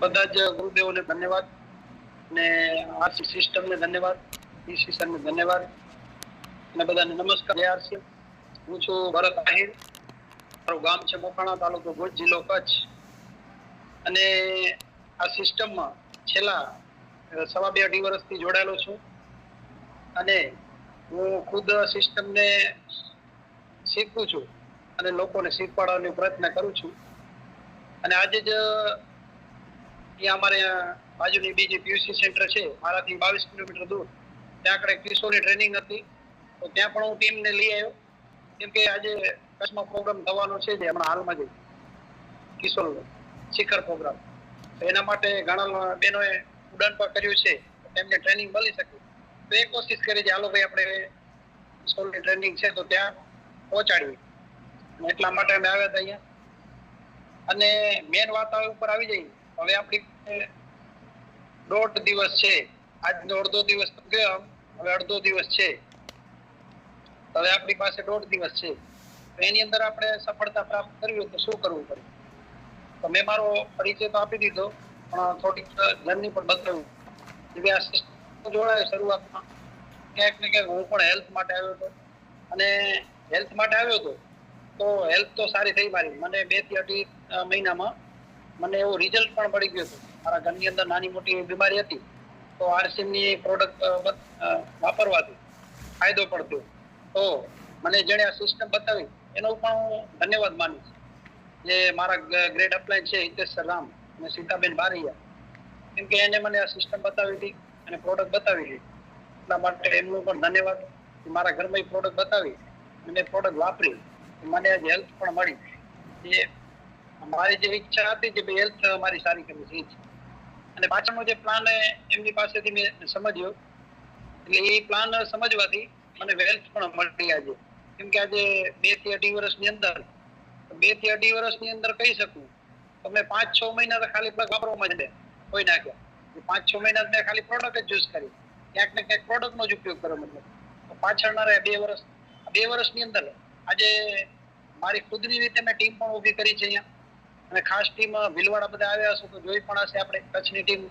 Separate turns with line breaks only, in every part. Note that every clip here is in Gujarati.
બધા જ ગુરુદેવોને ધન્યવાદ ને આ સિસ્ટમને ધન્યવાદ, ઈસી સરને ધન્યવાદ અને બધાને નમસ્કાર. આરસી હું છું ભરત આહિર. મારું ગામ છે મોખાણા, તાલુકો ભુજ, જિલ્લો કચ્છ. અને આ સિસ્ટમમાં છેલ્લા 2.5 વર્ષથી જોડાયેલો છું અને હું ખુદ સિસ્ટમને શીખું છું અને લોકોને શીખવાડવાનો પ્રયત્ન કરું છું. અને આજે જ ત્યાં અમારે બાજુની બીજી પીયુસી સેન્ટર છે મારાથી 22 કિલોમીટર દૂર, ત્યાં આગળ કિશોરની ટ્રેનિંગ હતી. તો ત્યાં પણ હું ટીમને લઈ આવ્યો, કેમ કે આજે કચ્છમાં પ્રોગ્રામ થવાનો છે જે હમણાં હાલમાં જ કિશોર શિખર પ્રોગ્રામ. તો એના માટે ઘણા બહેનોએ ઉડાન પર કર્યું છે, એમને ટ્રેનિંગ મળી શકે. તો એ કોશિશ કરી છે હાલો ભાઈ આપણે કિશોરની ટ્રેનિંગ છે તો ત્યાં પહોંચાડવી. એટલા માટે અમે આવ્યા હતા અહીંયા. અને મેન વાત ઉપર આવી જઈએ, હવે આપણી 1.5 દિવસ છે, આજનો અડધો દિવસ તો ગયો, હવે અડધો દિવસ છે. હવે આપણી પાસે 1.5 દિવસ છે. તો એની અંદર આપણે સફળતા પ્રાપ્ત કરવી હોય તો શું કરવું પડે? તો મેં મારો પરિચય તો આપી દીધો, પણ થોડીક જર્ની પણ બતાવ્યું. આ સિસ્ટમ જોડાય શરૂઆતમાં ક્યાંક ને ક્યાંક હું પણ હેલ્થ માટે આવ્યો હતો. અને હેલ્થ માટે આવ્યો હતો તો હેલ્થ તો સારી થઈ મારી. મને 2 થી 2.5 મહિનામાં મને એવું રિઝલ્ટ પણ મળી ગયું હતું. મારા ઘરની અંદર નાની મોટી બીમારી હતી, તો આરસીએમની પ્રોડક્ટ વાપરવાથી ફાયદો પડતો. તો મને જેણે આ સિસ્ટમ બતાવી એનો પણ હું ધન્યવાદ માનીશ. જે મારા ગ્રેડ અપલાઈન છે હિતેશ રામ અને સીતાબેન બારૈયા, કેમ કે એને મને આ સિસ્ટમ બતાવી હતી અને પ્રોડક્ટ બતાવી હતી. એટલા માટે એમનું પણ ધન્યવાદ. મારા ઘરમાં એ પ્રોડક્ટ બતાવી અને પ્રોડક્ટ વાપરી, મને આજે હેલ્થ પણ મળી. જે મારી જે ઈચ્છા હતી કે ભાઈ હેલ્થ મારી સારી કરવી છે. અને પાછળનો જે પ્લાન એમની પાસેથી મેં સમજ્યો, એટલે એ પ્લાન સમજવાથી મને વેલ્થ પણ મળી આજે. કેમ કે આજે 2 થી 2.5 વર્ષની અંદર 2 થી 2.5 વર્ષની અંદર કહી શકું તમે 5-6 મહિના તો ખાલી વાપરવામાં જ કોઈ નાખ્યા. 5-6 મહિના મેં ખાલી પ્રોડક્ટ જ યુઝ કરી, ક્યાંક ને ક્યાંક પ્રોડક્ટનો જ ઉપયોગ કર્યો. મતલબ પાછળના 2 વર્ષ, 2 વર્ષની અંદર આજે મારી ખુદની રીતે મેં ટીમ પણ ઊભી કરી છે અહીંયા. અને ખાસ ટીમ ભીલવાડા બધા આવ્યા હશે તો જોઈ પણ હશે આપણે કચ્છની ટીમ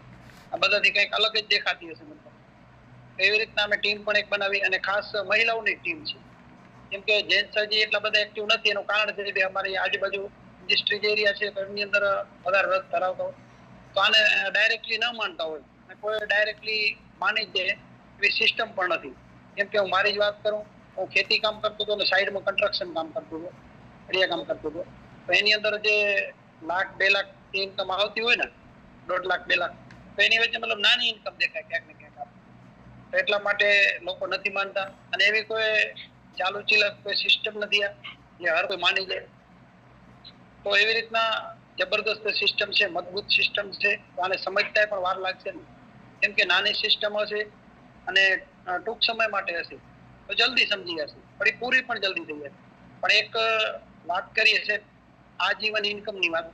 આ બધાથી કંઈક અલગ જ દેખાતી હશે. મતલબ એવી રીતના અમે ટીમ પણ એક બનાવી અને ખાસ મહિલાઓની ટીમ છે. કેમ કે જેન્ટ્સ હજી એટલા બધા એક્ટિવ નથી. એનું કારણ છે કે અમારી આજુબાજુ ઇન્ડસ્ટ્રીઝ એરિયા છે તો એમની અંદર વધારે રસ ધરાવતા હોય, તો આને ડાયરેક્ટલી ન માનતા હોય અને કોઈ ડાયરેક્ટલી માની જ દે એવી સિસ્ટમ પણ નથી. કેમ કે હું મારી જ વાત કરું, હું ખેતી કામ કરતો હતો અને સાઈડમાં કન્સ્ટ્રક્શન કામ કરતો હતો, ફળિયા કામ કરતો હતો. તો એની અંદર જે 1,00,000-2 લાખ ઇન્કમ આવતી હોય ને, 1.5 લાખ 2 લાખ, તો એની વચ્ચે મતલબ નાની ઇન્કમ દેખાય ક્યાંક ને ક્યાંક. તો એટલા માટે લોકો નથી માનતા. અને એવી કોઈ ચાલુ ચિલક કોઈ સિસ્ટમ નથી જે હર કોઈ માની જાય. તો એવી રીતના જબરદસ્ત સિસ્ટમ છે, મજબૂત સિસ્ટમ છે. તો આને સમજતા પણ વાર લાગશે ને, કેમ કે નાની સિસ્ટમ હશે અને ટૂંક સમય માટે હશે તો જલ્દી સમજી જશે, પણ એ પૂરી પણ જલ્દી થઈ જશે. પણ એક વાત કરીએ છે આજીવન ઇન્કમની વાત,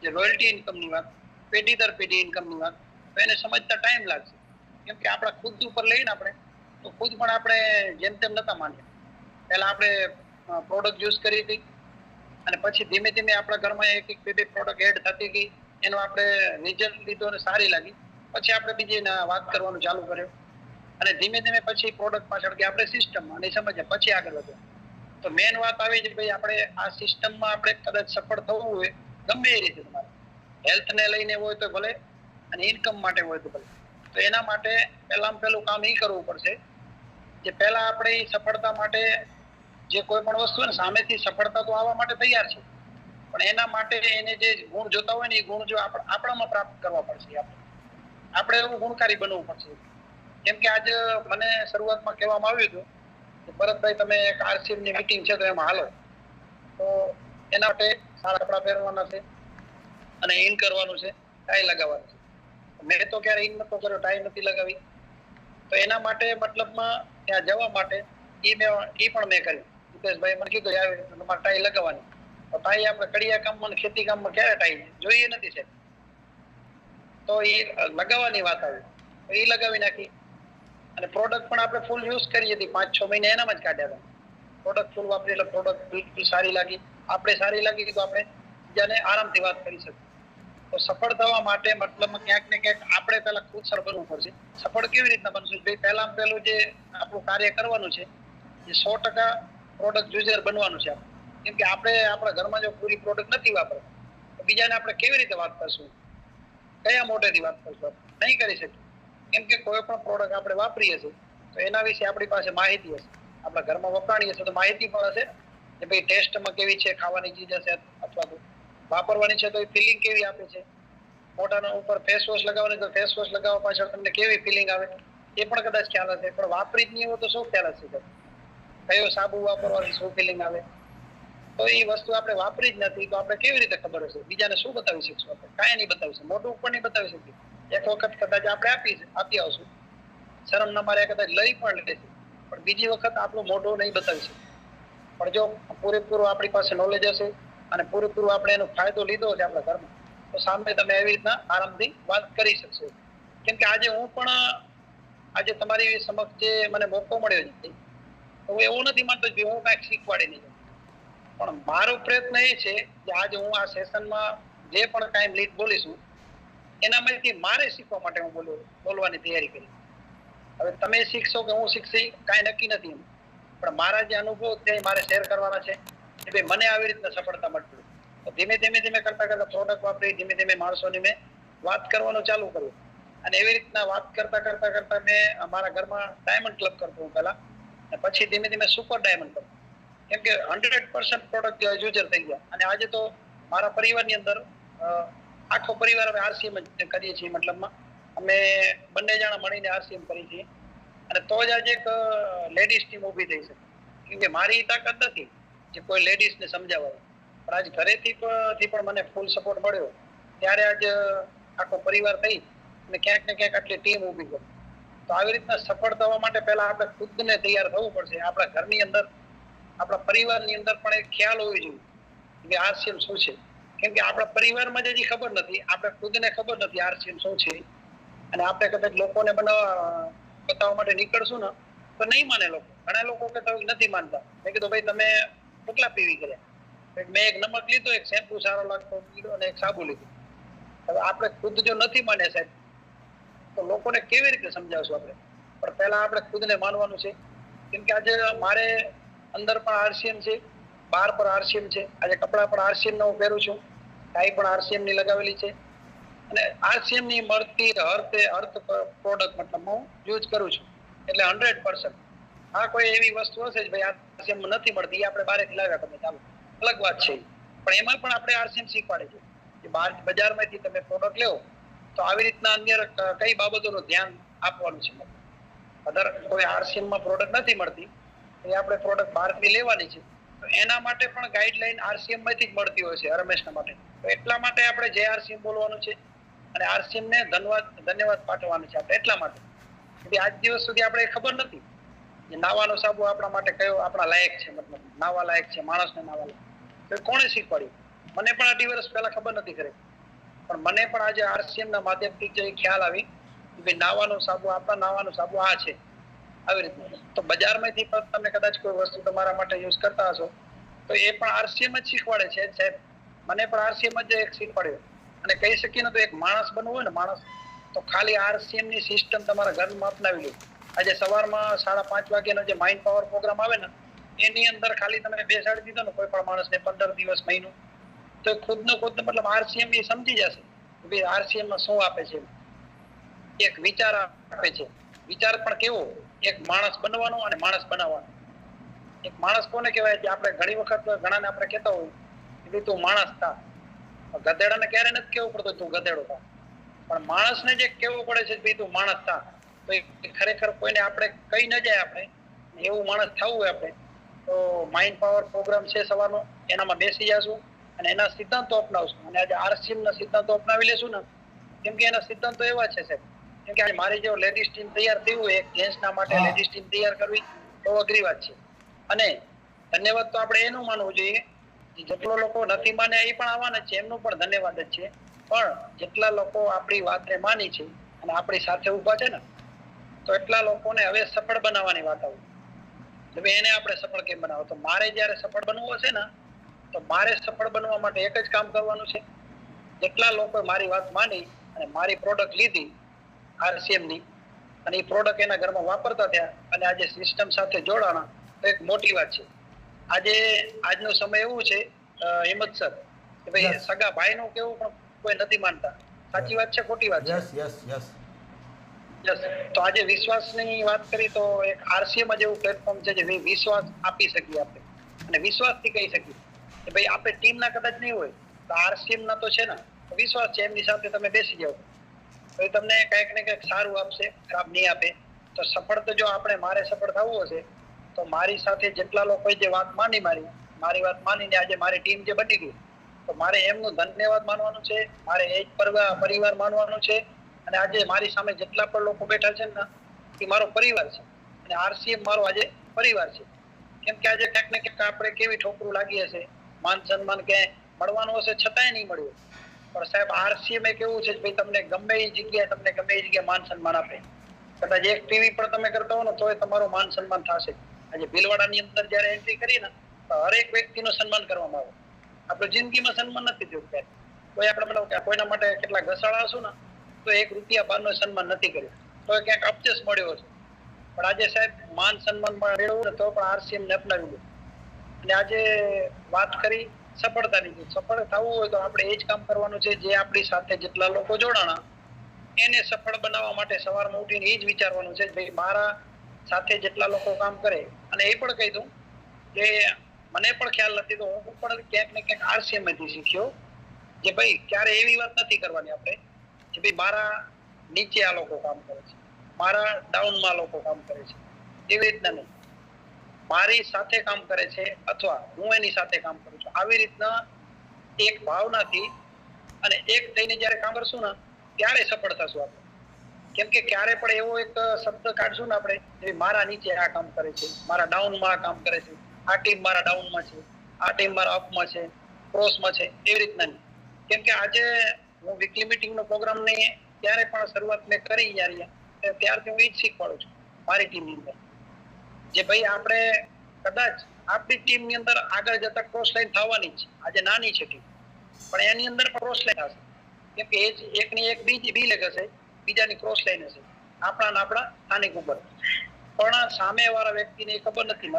જે રોયલ્ટી ઇન્કમની વાત, પેઢી દર પેઢી ઇન્કમની વાત, તો એને સમજતા ટાઈમ લાગશે. કેમ કે આપણા ખુદ ઉપર લઈને આપણે તો ખુદ પણ આપણે જેમ તેમ નતા માનીએ. પહેલા આપણે પ્રોડક્ટ યુઝ કરી હતી અને પછી ધીમે ધીમે આપણા ઘરમાં એક બે પ્રોડક્ટ એડ થતી ગઈ. એનો આપણે રિઝલ્ટ લીધો અને સારી લાગી, પછી આપણે બીજી વાત કરવાનું ચાલુ કર્યું. અને ધીમે ધીમે પછી પ્રોડક્ટ પાછળ કે આપણે સિસ્ટમમાં અને સમજ્યા પછી આગળ વધ્યા. તો મેન વાત આવી છે ભાઈ, આપણે આ સિસ્ટમમાં આપણે કદાચ સફળ થવું હોય ગમે એ રીતે, તમારે હેલ્થને લઈને હોય તો ભલે અને ઇન્કમ માટે હોય તો ભલે, તો એના માટે પહેલું કામ એ કરવું પડશે કે પહેલા આપણે સફળતા માટે જે કોઈ પણ વસ્તુ ને સામેથી સફળતા તો આવવા માટે તૈયાર છે, પણ એના માટે એને જે ગુણ જોતા હોય ને એ ગુણ જો આપણામાં પ્રાપ્ત કરવા પડશે. આપણે એવું ગુણકારી બનવું પડશે. કેમ કે આજે મને શરૂઆતમાં કહેવામાં આવ્યું હતું કે ભરતભાઈ તમે એક આરસીએમની મીટિંગ છે તો એમાં હાલો. તો એના માટે સારા કપડા પહેરવાના છે અને ઇન કરવાનું છે, ટાઈ લગાવવાનું છે. મેં તો ક્યારે ઇન નતો કર્યો, ટાઈ નથી લગાવી. તો એના માટે મતલબમાં ત્યાં જવા માટે એ પણ મેં કર્યું. હિતેશભાઈ મને કીધું આવે તમારે ટાઈ લગાવવાની. તો ટાઈ આપણે કડિયા કામમાં ખેતી કામમાં ક્યારે ટાઈ જોઈએ નથી છે, તો એ લગાવવાની વાત આવી તો એ લગાવી નાખી. અને પ્રોડક્ટ પણ આપણે ફૂલ યુઝ કરી હતી, 5-6 મહિના એનામાં જ કાઢ્યા હતા. પ્રોડક્ટ ફૂલ વાપરી એટલે પ્રોડક્ટ બિલકુલ સારી લાગી. આપણે સારી લાગી તો આપણે બીજાને આરામથી વાત કરી શકીએ. તો સફળ થવા માટે મતલબમાં ક્યાંક ને ક્યાંક આપણે પહેલા ખુદ સફળ બનવું પડશે. સફળ કેવી રીતના બનશું? ભાઈ પહેલામાં પહેલું જે આપણું કાર્ય કરવાનું છે એ 100% પ્રોડક્ટ યુઝર બનવાનું છે. કેમ કે આપણે આપણા ઘરમાં જો પૂરી પ્રોડક્ટ નથી વાપરતા તો બીજાને આપણે કેવી રીતે વાત કરશું? કયા મોઢેથી વાત કરશું? નહીં કરી શકીએ. કેમ કે કોઈ પણ પ્રોડક્ટ આપણે વાપરીએ છીએ તો એના વિશે આપણી પાસે માહિતી હશે. આપણા ઘરમાં વપરાણીએ છીએ તો માહિતી પણ હશે કે ભાઈ ટેસ્ટમાં કેવી છે, ખાવાની ચીજ હશે અથવા તો વાપરવાની છે તો એ ફિલિંગ કેવી આપે છે. મોઢાના ઉપર ફેસ વોશ લગાવવાની તો ફેસ વોશ લગાવવા પાછળ તમને કેવી ફિલિંગ આવે એ પણ કદાચ ખ્યાલ હશે. પણ વાપરી જ નહીં હોય તો શું ખ્યાલ હશે? કયો સાબુ વાપરવાથી શું ફિલિંગ આવે? તો એ વસ્તુ આપણે વાપરી જ નથી તો આપણે કેવી રીતે ખબર હશે? બીજાને શું બતાવી શકશું? આપણે કાંઈ નહીં બતાવી શકીએ. મોઢું ઉપર નહીં બતાવી શકીએ. એક વખત કદાચ આપણે આપી આવશું, શરમના મારે કદાચ લઈ પણ લેશે, પણ બીજી વખત આપણું મોઢું નહીં બતાવી શકીએ. પણ જો પૂરેપૂરું આપણી પાસે નોલેજ હશે અને પૂરેપૂરું આપણે એનો ફાયદો લીધો છે આપણા ઘરમાં તો સામે તમે એવી રીતના આરામથી વાત કરી શકશો. કેમ કે આજે હું પણ આજે તમારી સમક્ષ જે મને મોકો મળ્યો છે તો હું એવું નથી માનતો કે હું કાંઈક શીખવાડી નહીં. પણ મારો પ્રયત્ન એ છે કે આજે હું આ સેશનમાં જે પણ કાંઈ મિનિટ બોલીશું એનામાંથી મારે શીખવા માટે હું બોલવાની તૈયારી કરી. હવે તમે શીખશો કે હું શીખશી કાંઈ નક્કી નથી, પણ મારા જે અનુભવ છે મારે શેર કરવાના છે કે ભાઈ મને આવી રીતના સફળતા મળતી. તો ધીમે ધીમે કરતા પ્રોડક્ટ વાપરી ધીમે ધીમે માણસોની મેં વાત કરવાનું ચાલુ કર્યું. અને એવી રીતના વાત કરતા મેં અમારા ઘરમાં ડાયમંડ ક્લબ કરતો હું પહેલા, અને પછી ધીમે ધીમે સુપર ડાયમંડ કરતો. કેમ કે 100% પ્રોડક્ટ યુઝર થઈ ગયા. અને આજે તો મારા પરિવારની અંદર આખો પરિવાર અમે આરસીએમ જ કરીએ છીએ. મતલબમાં અમે બંને જણા મળીને આરસીએમ કરીએ છીએ. અને તો જ આજે એક લેડીઝ ટીમ ઊભી થઈ શકે. કેમ કે મારી તાકાત નથી જે કોઈ લેડીઝને સમજાવવા, પણ આજ ઘરેથી પણ મને ફૂલ સપોર્ટ મળ્યો ત્યારે આજ આખો પરિવાર થઈ અને ક્યાંક ને ક્યાંક આટલી ટીમ ઊભી કરી. તો આવી રીતના સફળ થવા માટે પહેલા આપણે ખુદને તૈયાર થવું પડશે. આપણા ઘરની અંદર આપણા પરિવારની અંદર પણ એક ખ્યાલ હોવી જોઈએ કે આરસીએમ શું છે. કેમ કે આપણા પરિવારમાં જે ખબર નથી, આપણે ખુદને ખબર નથી આરસીએમ શું છે. અને આપણે કદાચ લોકોને બતાવવા માટે નીકળશું ને તો નહીં માને લોકો. ઘણા લોકો કહેતા નથી માનતા. મેં કીધું ભાઈ તમે કેટલા પીવી કર્યા? મેં એક નમક લીધો, એક શેમ્પુ સારો લાગતો લીધો અને એક સાબુ લીધું. હવે આપણે ખુદ જો નથી માને સાહેબ તો લોકોને કેવી રીતે સમજાવશું આપણે? પણ પહેલા આપણે ખુદને માનવાનું છે. કેમ કે આજે મારે અંદર પણ આરસીએમ છે, બહાર પણ આરસીએમ છે. આજે કપડા પણ આરસીએમ ના હું પહેરું છું, ટાઈ પણ આરસીએમ ની લગાવેલી છે. અને આરસીએમ ની મળતી અર્થ પ્રોડક્ટ મતલબ હું યુઝ કરું છું. એટલે 100%. હા, કોઈ એવી વસ્તુ હશે ભાઈ આરસીએમ નથી મળતી, આપણે બહારથી લાવ્યા તમે ચાલો, અલગ વાત છે. પણ એમાં પણ આપણે આરસીએમ શીખવાડે છે કે બજારમાંથી તમે પ્રોડક્ટ લેવો તો આવી રીતના અન્ય કઈ બાબતોનું ધ્યાન આપવાનું છે. અધર કોઈ આરસીએમ માં પ્રોડક્ટ નથી મળતી એ આપણે પ્રોડક્ટ બહારથી લેવાની છે તો એના માટે પણ ગાઈડલાઈન આરસીએમ માંથી જ મળતી હોય છે રમેશના માટે. તો એટલા માટે આપણે જે આરસીએમ બોલવાનું છે અને આરસીએમ ને ધન્યવાદ પાઠવવાનું છે આપણે. એટલા માટે આજ દિવસ સુધી આપણે ખબર નથી કે નાવાનો સાબુ આપણા માટે કયો આપણા લાયક છે, મતલબ નાવા લાયક છે, માણસને નાવા લાયક. તો કોણે શીખવાડ્યું? મને પણ 18 વર્ષ પહેલા ખબર નથી કરી, પણ મને પણ આજે આરસીએમ ના માધ્યમથી જે ખ્યાલ આવી કે નાવાનો સાબુ આપણા નાવાનો સાબુ આ છે. આવી રીતના તો બજારમાંથી પણ તમે કદાચ કોઈ વસ્તુ તમારા માટે યુઝ કરતા હશો તો એ પણ આરસીએમ જ શીખવાડે છે સાહેબ. મને પણ આરસીએમ જ એક શીખવાડ્યું. અને કહી શકીએ ને તો એક માણસ બનવું હોય ને માણસ તો ખાલી આરસીએમ ની સિસ્ટમ તમારા ઘરમાં અપનાવી લો. આજે સવારમાં 5:30 વાગ્યાનો જે માઇન્ડ પાવર પ્રોગ્રામ આવે ને એની અંદર ખાલી તમે બેસાડી દીધો ને કોઈ પણ માણસને 15 દિવસ મહિનો તો ખુદ મતલબ આરસીએમ એ સમજી જશે કે આરસીએમ માં શું આપે છે. એક વિચાર આપે છે. વિચાર પણ કેવો? એક માણસ બનવાનો અને માણસ બનાવવાનો. એક માણસ કોને કહેવાય? કે આપણે ઘણી વખત ઘણાને આપણે કહેતા હોય કે તું માણસ થા. ગધેડાને ક્યારે નથી કેવું પડતું તું ગધેડો થા, પણ માણસને જે કેવું પડે છે કે તું માણસ થા. તો ખરેખર કોઈને આપણે કહી ન જાય આપણે એવું માણસ થવું હોય આપણે તો માઇન્ડ પાવર પ્રોગ્રામ છે સવારનો એનામાં બેસી જશું અને એના સિદ્ધાંતો અપનાવશું. અને આજે આરસીએમ ના સિદ્ધાંતો અપનાવી લેશું ને કેમ કે એના સિદ્ધાંતો એવા છે સાહેબ. કેમ કે મારી જો લેડીઝ ટીમ તૈયાર થઈ હોય, એક જેન્ટ્સના માટે લેડીઝ ટીમ તૈયાર કરવી તો અઘરી વાત છે. અને ધન્યવાદ તો આપણે એનું માનવું જોઈએ જેટલો લોકો નથી માને એ પણ આવવાના છે, એમનું પણ ધન્યવાદ જ છે. પણ જેટલા લોકો આપણી વાતને માની છે અને આપણી સાથે ઉભા છે ને તો એટલા લોકોને હવે સફળ બનાવવાની વાત આવી. હવે એને આપણે સફળ કેમ બનાવો? તો મારે જયારે સફળ બનવું હશે ને તો મારે સફળ બનવા માટે એક જ કામ કરવાનું છે જેટલા લોકો મારી વાત માની અને મારી પ્રોડક્ટ લીધી RCM ની અને એ પ્રોડક્ટ એના ઘરમાં વાપરતા થયા અને આજે સિસ્ટમ સાથે જોડાણા તો એક મોટી વાત છે. આજે આજનો સમય એવું છે હિંમત સર કે ભાઈ સગા ભાઈ નું કેવું પણ કોઈ નથી માનતા. સાચી વાત છે ખોટી વાત છે?
યસ.
તો આજે વિશ્વાસની વાત કરી તો એક RCM જ એવું પ્લેટફોર્મ છે જે વિશ્વાસ આપી શકીએ આપણે અને વિશ્વાસથી કહી શકીએ કે ભાઈ આપણે ટીમના કદાચ નહીં હોય તો RCM ના તો છે ને વિશ્વાસ છે એમની સાથે તમે બેસી જાઓ તો એ તમને કંઈક ને કંઈક સારું આપશે, ખરાબ નહીં આપે. તો સફળ તો જો આપણે મારે સફળ થવું હશે તો મારી સાથે જેટલા લોકોએ જે વાત માની મારી વાત માનીને આજે મારી ટીમ જે બની ગઈ તો મારે એમનું ધન્યવાદ માનવાનું છે, મારે એ પરિવાર માનવાનું છે અને આજે મારી સામે જેટલા પણ લોકો બેઠા છે ને એ મારો પરિવાર છે અને RCM મારો આજે પરિવાર છે. કેમ કે આજે ક્યાંક ને ક્યાંક આપણે કેવી ઠોકરું લાગી હશે, માન સન્માન ક્યાંય મળવાનું હશે છતાંય નહીં મળ્યું. પણ સાહેબ RCM એક એવું છે ભાઈ તમને ગમે એ જગ્યાએ માન સન્માન આપે. કદાચ એક ટીવી પણ તમે કરતા હો ને તોય તમારું માન સન્માન થશે. આજે ભીલવાડાની અંદર જયારે એન્ટ્રી કરી ને તો હરેક વ્યક્તિનું સન્માન કરવામાં આવે. આપણે જિંદગીમાં સન્માન નથી થયું ક્યારે. કોઈ આપણે મતલબ કોઈના માટે કેટલા ઘસાડા હશું ને તો ₹1 બારનું સન્માન નથી કર્યું તો ક્યાંક અપજસ મળ્યો છે. પણ આજે સાહેબ માન સન્માન મેળવ્યું ને તો પણ RCM ને અપનાવી દે. અને આજે વાત કરી સફળતાની, સફળ થવું હોય તો આપણે એ જ કામ કરવાનું છે જે આપણી સાથે જેટલા લોકો જોડાણા એને સફળ બનાવવા માટે સવારમાં ઉઠીને એ જ વિચારવાનું છે ભાઈ મારા સાથે જેટલા લોકો કામ કરે અને એ પણ કહી દઉં કે મને પણ ખ્યાલ નથી તો હું પણ ક્યાંક ને ક્યાંક RCM માંથી શીખ્યો કે ભાઈ ક્યારે એવી વાત નથી કરવાની આપણે કે ભાઈ મારા નીચે આ લોકો કામ કરે છે, મારા ડાઉનમાં લોકો કામ કરે છે, એવી રીતના નહીં. મારી સાથે કામ કરે છે અથવા હું એની સાથે કામ કરું છું આવી રીતના એક ભાવનાથી અને એક થઈને જયારે કામ કરશું ને ત્યારે સફળ થશું આપણે. કેમ કે ક્યારે પણ એવો એક શબ્દ કાઢશું ને આપણે મારા નીચે આ કામ કરે છે, મારા ડાઉનમાં આ કામ કરે છે, આ ટીમ મારા ડાઉનમાં છે, આ ટીમ મારા અપમાં છે, ક્રોસમાં છે, એવી રીતના નહીં. કેમ કે આજે હું વીકલી મીટિંગનો પ્રોગ્રામ ને ત્યારે પણ શરૂઆત મેં કરી ત્યારથી હું એ જ શીખવાડું છું મારી ટીમની અંદર જે ભાઈ આપણે કદાચ આપણી ટીમની અંદર આગળ જતા ક્રોસ લાઈન થવાની છે. આજે નાની છે ટીમ પણ એની અંદર પણ ક્રોસ લાઈન હશે. કેમ કે એકની એક બી લેગ હશે, બીજાની ક્રોસ લાઈન હશે આપણા સ્થાનિક ઉપર. પણ સામે વાળા વ્યક્તિને ખબર નથી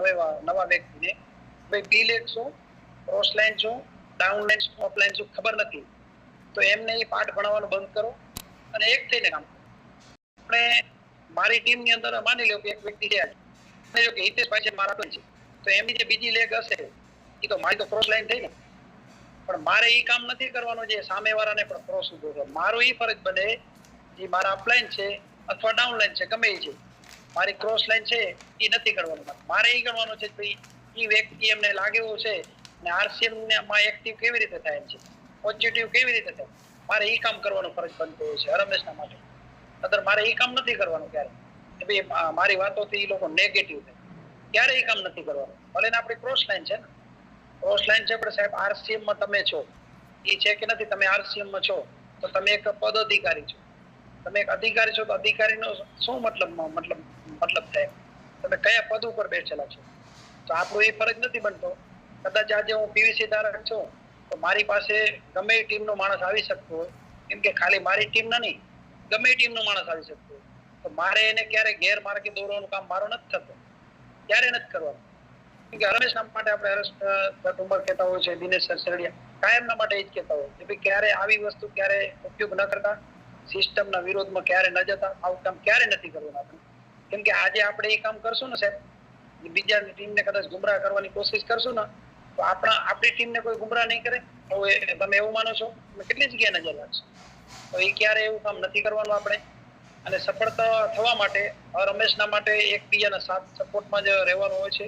નવા વ્યક્તિને ભાઈ બી લેગ શું, ક્રોસ લાઈન શું, ડાઉન લાઈન શું, અપ લાઈન શું ખબર નથી. તો એમને એ પાઠ ભણાવવાનું બંધ કરો અને એક થઈને કામ કરો. આપણે મારી ટીમની અંદર માની લો કે એક વ્યક્તિ છે કે હિતેશભાઈ છે મારા છે તો એમની જે બીજી લેગ હશે એ તો મારી તો ક્રોસ લાઈન થઈ ને પણ મારે એ કામ નથી કરવાનું જે સામે વાળાને પણ ક્રોસ ઉભો છે. મારો એ ફરજ બને જે મારા અપલાઈન છે અથવા ડાઉન લાઈન છે ગમે એ છે મારી ક્રોસ લાઈન છે એ નથી કરવાનું. મારે એ કરવાનું છે ભાઈ એ વ્યક્તિ એમને લાગે એવું છે ને RCM માં એક્ટિવ કેવી રીતે થાય છે, પોઝિટિવ કેવી રીતે થાય, મારે એ કામ કરવાનું ફરજ બનતો હોય છે રમેશના માટે. અદર મારે એ કામ નથી કરવાનું ક્યારે કે ભાઈ મારી વાતોથી એ લોકો નેગેટિવ થાય ક્યારે એ કામ નથી કરવાનું. ભલે ને આપણી ક્રોસ લાઈન છે ને ક્રોસ લાઈન છે પણ સાહેબ RCM માં તમે છો એ છે કે નથી, તમે RCM માં છો તો તમે એક પદ અધિકારી છો. તમે એક અધિકારી છો તો અધિકારીનો શું મતલબ થાય, તમે કયા પદ ઉપર બેઠેલા છો. તો આપણો એ ફરજ નથી બનતો. કદાચ આજે હું PVC ધારક છું તો મારી પાસે ગમે એ ટીમનો માણસ આવી શકતો હોય કેમ કે ખાલી મારી ટીમ નહીં ગમે એ ટીમનો માણસ આવી શકતો હોય તો મારે એને ક્યારે ગેરમાર્ગે દોરવાનું કામ મારો નથી થતું, ક્યારે નથી કરવાનું. કેમ કે હંમેશા માટે આપણે હરેશ ઉમર કહેતા હોય છે, દિનેશ સરસડિયા કાયમના માટે એ જ કહેતા હોય કે ભાઈ ક્યારે આવી વસ્તુ ક્યારે ઉપયોગ ન કરતા, સિસ્ટમના વિરોધમાં ક્યારે ન જતા, આવું કામ ક્યારે નથી કરવાનું આપણે. કેમ કે આજે આપણે એ કામ કરશું ને સાહેબ બીજાની ટીમને કદાચ ગુમરાહ કરવાની કોશિશ કરશું ને તો આપણી ટીમને કોઈ ગુમરાહ નહીં કરે. તમે એવું માનો છો? તમે કેટલી જગ્યાએ નજર રાખશો? તો એ ક્યારે એવું કામ નથી કરવાનું આપણે. અને સફળતા થવા માટે રમેશના માટે એકબીજાના સાથ સપોર્ટમાં જ રહેવાનું હોય છે.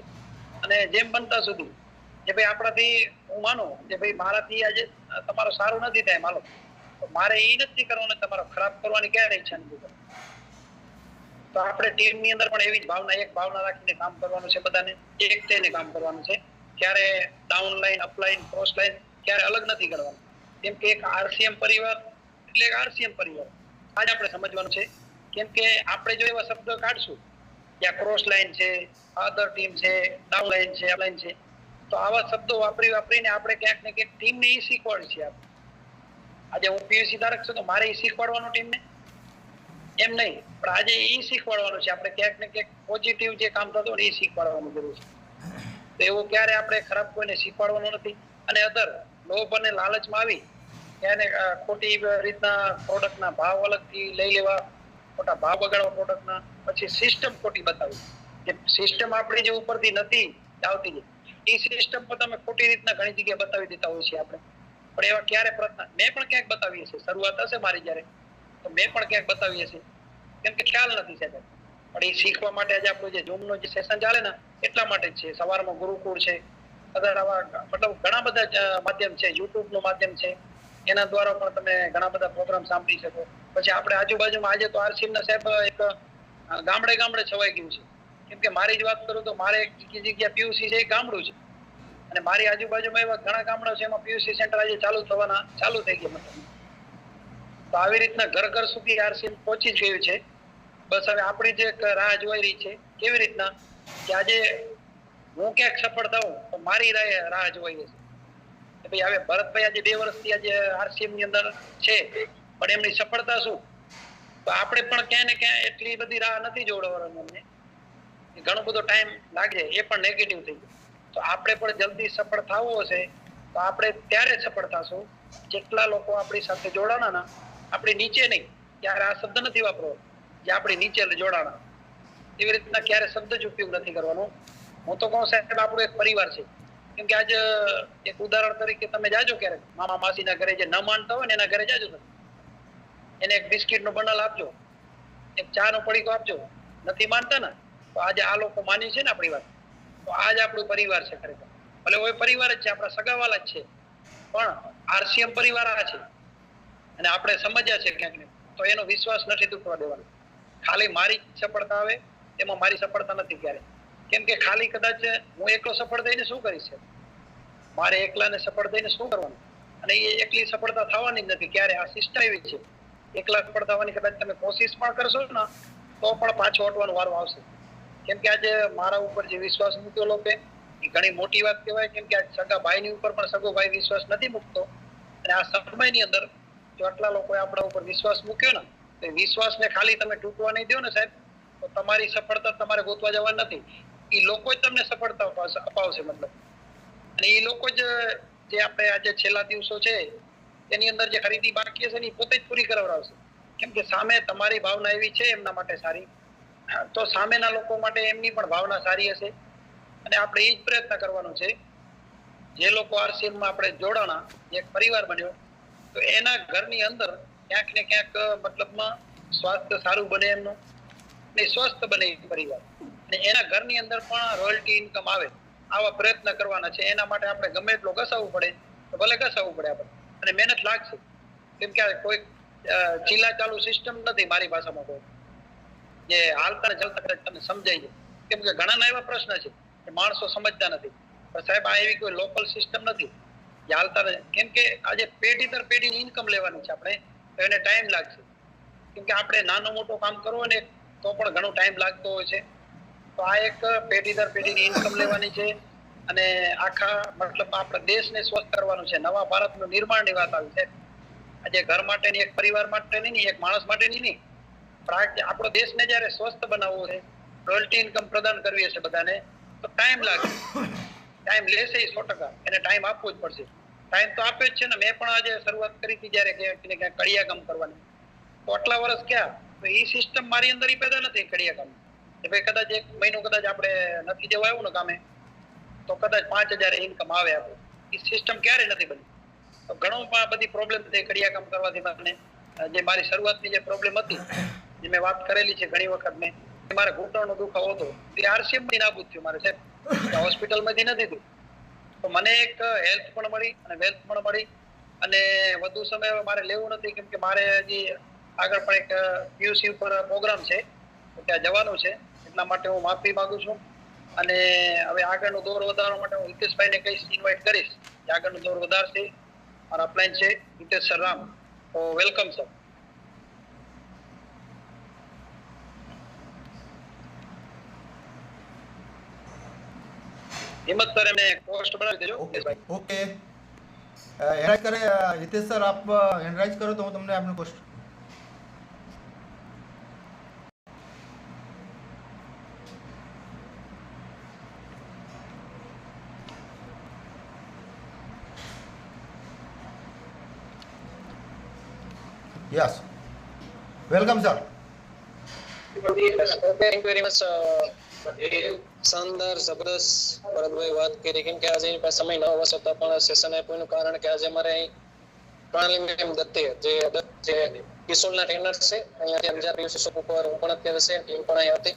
અને જેમ બનતા સુધી જે ભાઈ આપણાથી હું માનું કે ભાઈ મારાથી આજે તમારો સારું નથી થાય માનો તો મારે એ નથી કરવાનું, તમારો ખરાબ કરવાની ક્યારે ઈચ્છા નથી કરવાની. તો આપણે ટીમની અંદર પણ એવી જ એક ભાવના રાખીને કામ કરવાનું છે, બધાને એક થઈને કામ કરવાનું છે. ક્યારે down line, up line, cross line ક્યારે અલગ નથી કરવાનું. કેમ કે એક RCM પરિવાર એટલે એક RCM પરિવાર આજ આપણે સમજવાનું છે. કેમ કે આપણે જો એવા શબ્દ કાઢશું ત્યાં ક્રોસ લાઈન છે, અધર ટીમ છે, ડાઉન લાઈન છે, અપ લાઈન છે તો આવા શબ્દો વાપરીને આપણે ક્યાંક ને ક્યાંક ટીમને એ શીખવાડી છે આપણે આજે હું પીયુસી ધારક છું તો મારે એ શીખવાડવાનું ટીમને એમ નહીં, પણ આજે એ શીખવાડવાનું છે. આપણે ક્યાંક ને ક્યાંક પોઝિટિવ જે કામ થતું હોય એ શીખવાડવાનું જરૂર છે. તો એવું ક્યારે આપણે ખરાબ કોઈને શીખવાડવાનું નથી. અને અધર લોભ અને લાલચમાં આવી ત્યારે ખોટી રીતના પ્રોડક્ટના ભાવ અલગથી લઈ લેવા, ખોટા ભાવ બગાડવા પ્રોડક્ટના, પછી સિસ્ટમ ખોટી બતાવી. જે સિસ્ટમ આપણી જે ઉપરથી નથી આવતી એ સિસ્ટમ પર તમે ખોટી રીતના ઘણી જગ્યાએ બતાવી દેતા હોય છે આપણે. પણ એવા ક્યારે પ્રશ્ન મેં પણ ક્યાંક બતાવી હશે, શરૂઆત હશે મારી જ્યારે, તો મેં પણ ક્યાંક બતાવી હશે, કેમ કે ખ્યાલ નથી સાહેબ. પણ એ શીખવા માટે આજે આપણું જે ઝૂમનું જે સેશન ચાલે ને એટલા માટે જ છે. સવારમાં ગુરુકુળ છે, મતલબ ઘણા બધા માધ્યમ છે, યુટ્યુબ નું માધ્યમ છે, એના દ્વારા પણ તમે ઘણા બધા પ્રોગ્રામ સાંભળી શકો. પછી આપણે આજુબાજુમાં આજે તો આરસીએમ ના સાહેબ એક ગામડે ગામડે છવાઈ ગયું છે. કેમ કે મારી જ વાત કરું તો મારે એક જગ્યા પીયુસી છે, એક ગામડું છે, અને મારી આજુબાજુમાં એવા ઘણા ગામડા છે એમાં પીયુસી સેન્ટર આજે ચાલુ થઈ ગયા. તો આવી રીતના ઘર ઘર સુધી આરસીએમ પહોંચી જ ગયું છે. બસ હવે આપણી જે રાહ જોઈ રહી છે કેવી રીતના કે આજે હું ક્યાંક સફળ થાઉં તો મારી રાહ જોઈ છે. ભાઈ હવે ભરતભાઈ આજે 2 વર્ષથી આજે આરસીએમ ની અંદર છે, પણ એમની સફળતા શું? તો આપણે પણ ક્યાંય ને ક્યાંય એટલી બધી રાહ નથી જોડવાની. અમને ઘણો બધો ટાઈમ લાગે, એ પણ નેગેટિવ થઈ જાય. તો આપણે પણ જલ્દી સફળ થવું હશે તો આપણે ત્યારે સફળ થશું જેટલા લોકો આપણી સાથે જોડાણા, આપણી નીચે નહીં. ત્યારે આ શબ્દ નથી વાપરવો જે આપણી નીચે જોડાણા, એવી રીતના ક્યારે શબ્દ જ ઉપયોગ નથી કરવાનો. હું તો કહું સાહેબ આપણો એક પરિવાર છે. કેમ કે આજે એક ઉદાહરણ તરીકે તમે જાજો ક્યારેક મામા માસીના ઘરે, જે ન માનતા હોય ને એના ઘરે જાજો, એને એક બિસ્કિટ નું બંડલ આપજો, એક ચા નો પડીકો આપજો, નથી માનતા ને તો આજે આ લોકો માની છે ને આપણી વાત, તો આજ આપણું પરિવાર છે ખરેખર. ભલે હોય પરિવાર જ છે, આપણા સગાવાલા જ છે, પણ આરસીએમ પરિવાર આ છે. અને આપણે સમજ્યા છે ક્યાંક ને તો એનો વિશ્વાસ નથી તૂટવા દેવાનો. ખાલી મારી સફળતા આવે એમાં મારી સફળતા નથી ક્યારે. કેમ કે ખાલી કદાચ હું એકલો સફળ થઈને શું કરીશ? મારે એકલાને સફળ થઈને શું કરવાનું? અને એ એકલી સફળતા થવાની જ નથી ક્યારે. આ સિસ્ટમ એવી છે, એકલા સફળ થવાની કદાચ તમે કોશિશ પણ કરશો ને તો પણ પાછો હટવાનો વારો આવશે. કેમ કે આજે મારા ઉપર જે વિશ્વાસ મૂક્યો લોકો એ ઘણી મોટી વાત કહેવાય. કેમ કે સગા ભાઈની ઉપર પણ સગો ભાઈ વિશ્વાસ નથી મૂકતો, અને આ સમયની અંદર જો આટલા લોકોએ આપણા ઉપર વિશ્વાસ મૂક્યો ને તો વિશ્વાસને ખાલી તમે તૂટવા નહીં દો ને સાહેબ, તો તમારી સફળતા તમારે ગોતવા જવા નથી. એ લોકો જ તમને સફળતા અપાવશે મતલબ. અને એ લોકો જ જે આપણે આજે છેલ્લા દિવસો છે એની અંદર જે ખરીદી બાકી હશે ને એ પોતે જ પૂરી કરાવડાવશે. કેમ કે સામે તમારી ભાવના એવી છે એમના માટે સારી, તો સામેના લોકો માટે એમની પણ ભાવના સારી હશે. અને આપણે એ જ પ્રયત્ન કરવાનો છે. જે લોકો આરસીએમ માં આપણે જોડાણા, એક પરિવાર બન્યો, તો એના ઘરની અંદર ક્યાંક ને ક્યાંક મતલબમાં સ્વાસ્થ્ય સારું બને એમનું, ને સ્વસ્થ બને પરિવાર, અને એના ઘરની અંદર પણ રોયલ્ટી ઇન્કમ આવે આવા પ્રયત્ન કરવાના છે. એના માટે આપણે ગમે એટલો ઘસાવવું પડે તો ભલે ઘસાવવું પડે આપણે, અને મહેનત લાગશે. કેમ કે કોઈ ચીલા ચાલુ સિસ્ટમ નથી મારી ભાષામાં. કોઈ જે હાલતા ચાલતા તમને સમજાય છે. કેમ કે ઘણા એવા પ્રશ્ન છે કે માણસો સમજતા નથી. પણ સાહેબ આ એવી કોઈ લોકલ સિસ્ટમ નથી જે હાલતા રહે. કેમ કે આજે પેઢી દર પેઢીની ઇન્કમ લેવાની છે આપણે, તો એને ટાઈમ લાગશે. કેમ કે આપણે નાનો મોટો કામ કરવો ને તો પણ ઘણો ટાઈમ લાગતો હોય છે. તો આ એક પેઢી દર પેઢીની ઇન્કમ લેવાની છે, અને આખા મતલબ આપણા દેશને સ્વસ્થ કરવાનું છે. નવા ભારતનું નિર્માણની વાત આવી છે. આજે ઘર માટેની, એક પરિવાર માટેની નહીં, એક માણસ માટેની નહીં, પણ આપણો દેશને જયારે સ્વસ્થ બનાવવો છે, રોયલ્ટી ઇન્કમ પ્રદાન કરવી છે બધાને, તો ટાઈમ લાગે. ટાઈમ લેશે 100%, એને ટાઈમ આપવો જ પડશે. ટાઈમ તો આપ્યો જ છે ને. મેં પણ આજે શરૂઆત કરી હતી જયારે ક્યાંક કડિયા કામ કરવાની, તો આટલા વર્ષ ક્યાં, તો એ સિસ્ટમ મારી અંદર પેદા નથી કડિયા કામ. કે ભાઈ કદાચ 1 મહિનો કદાચ આપણે નથી જવા આવ્યું ને કામે તો કદાચ 5000 ઇન્કમ આવે આપણે. એ સિસ્ટમ ક્યારે નથી બની. તો ઘણો બધી પ્રોબ્લેમ થઈ કડિયા કામ કરવાથી. મને જે મારી શરૂઆતની જે પ્રોબ્લેમ હતી જે મેં વાત કરેલી છે ઘણી વખત, મેં મારે ઘૂંટણનો દુખાવો હતો, એ આરસીએમ થી નાબૂદ થયું મારે સાહેબ, હોસ્પિટલમાંથી નથી થયું. તો મને એક હેલ્થ પણ મળી અને વેલ્થ પણ મળી, અને વધુ સમય મારે લેવું નથી. કેમ કે મારે હજી આગળ પણ એક પીયુસી ઉપર પ્રોગ્રામ છે, તો ત્યાં જવાનું છે. એટલા માટે હું માફી માંગુ છું. અને હવે આગળનો દોર વધારવા માટે હું હિતેશભાઈને કહીશ, ઇન્વાઇટ કરીશ કે આગળનો દોર વધારશે. મારા અપલાઈન છે હિતેશ સર રામ, તો વેલકમ સર. હિંમત સર એમને પોસ્ટ બનાવી દેજો.
ઓકે. હેન્ડ કરે હિતેશ સર, આપ હેન્ડ રાઇઝ કરો તો હું તમને આપનો question. Yes, welcome sir.
Thank you very much. શાનદાર, જબરદસ્ત ભરતભાઈ વાત કરી. કેમ કે આજે સમય ન હોવા છતાં પણ સેશન આપ્યું એનું કારણ કે આજે અમારે અહીં પ્રણાલી મેમ દત્તે જે કિશોરના ટ્રેનર છે, અહીંયાથી અંજાર પીયુસી શોપ ઉપર હું પણ અત્યારે છે, ટીમ પણ અહીં હતી.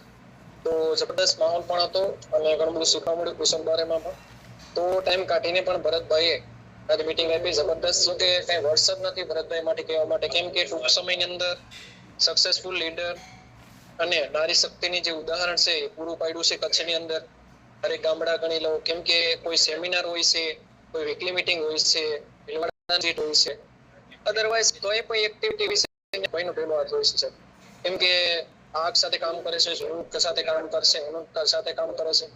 તો જબરદસ્ત માહોલ પણ હતો અને ઘણું બધું શીખવા મળ્યું કિશોર બારેમાં પણ. તો ટાઈમ કાઢીને પણ ભરતભાઈએ આજે મીટિંગ આપી જબરદસ્ત. શું કે કઈ વર્ષ જ નથી ભરતભાઈ માટે કહેવા માટે, કેમ કે ટૂંક સમયની અંદર સક્સેસફુલ લીડર અને નારી શક્તિની જે ઉદાહરણ છે એ પૂરું પાડ્યું છે કચ્છની અંદર. દરેક ગામડા ગણી લો, કેમ કે કોઈ સેમિનાર હોય છે, કોઈ વીકલી મીટિંગ હોય છે, હોય છે, અધરવાઇઝ કોઈ પણ એક્ટિવિટી વિશે ભાઈનો પહેલો હાથ હોય છે. કેમ કે આગ સાથે કામ કરે છે, ઝુણુક સાથે કામ કરશે, અનુક સાથે કામ કરે છે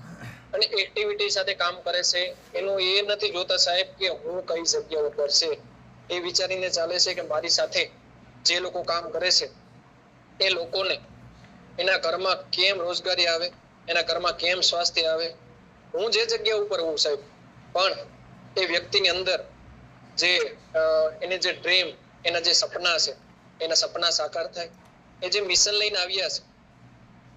અને એક્ટિવિટી સાથે કામ કરે છે. એનું એ નથી જોતા સાહેબ કે હું કઈ જગ્યા ઉપર છે, એ વિચારીને ચાલે છે કે મારી સાથે જે લોકો કામ કરે છે એ લોકોને એના ઘરમાં કેમ રોજગારી આવે, એના ઘરમાં કેમ સ્વાસ્થ્ય આવે. હું જે જગ્યા ઉપર હોઉં સાહેબ, પણ એ વ્યક્તિની અંદર જે એને જે ડ્રીમ, એના જે સપના છે, એના સપના સાકાર થાય. એ જે મિશન લઈને આવ્યા છે,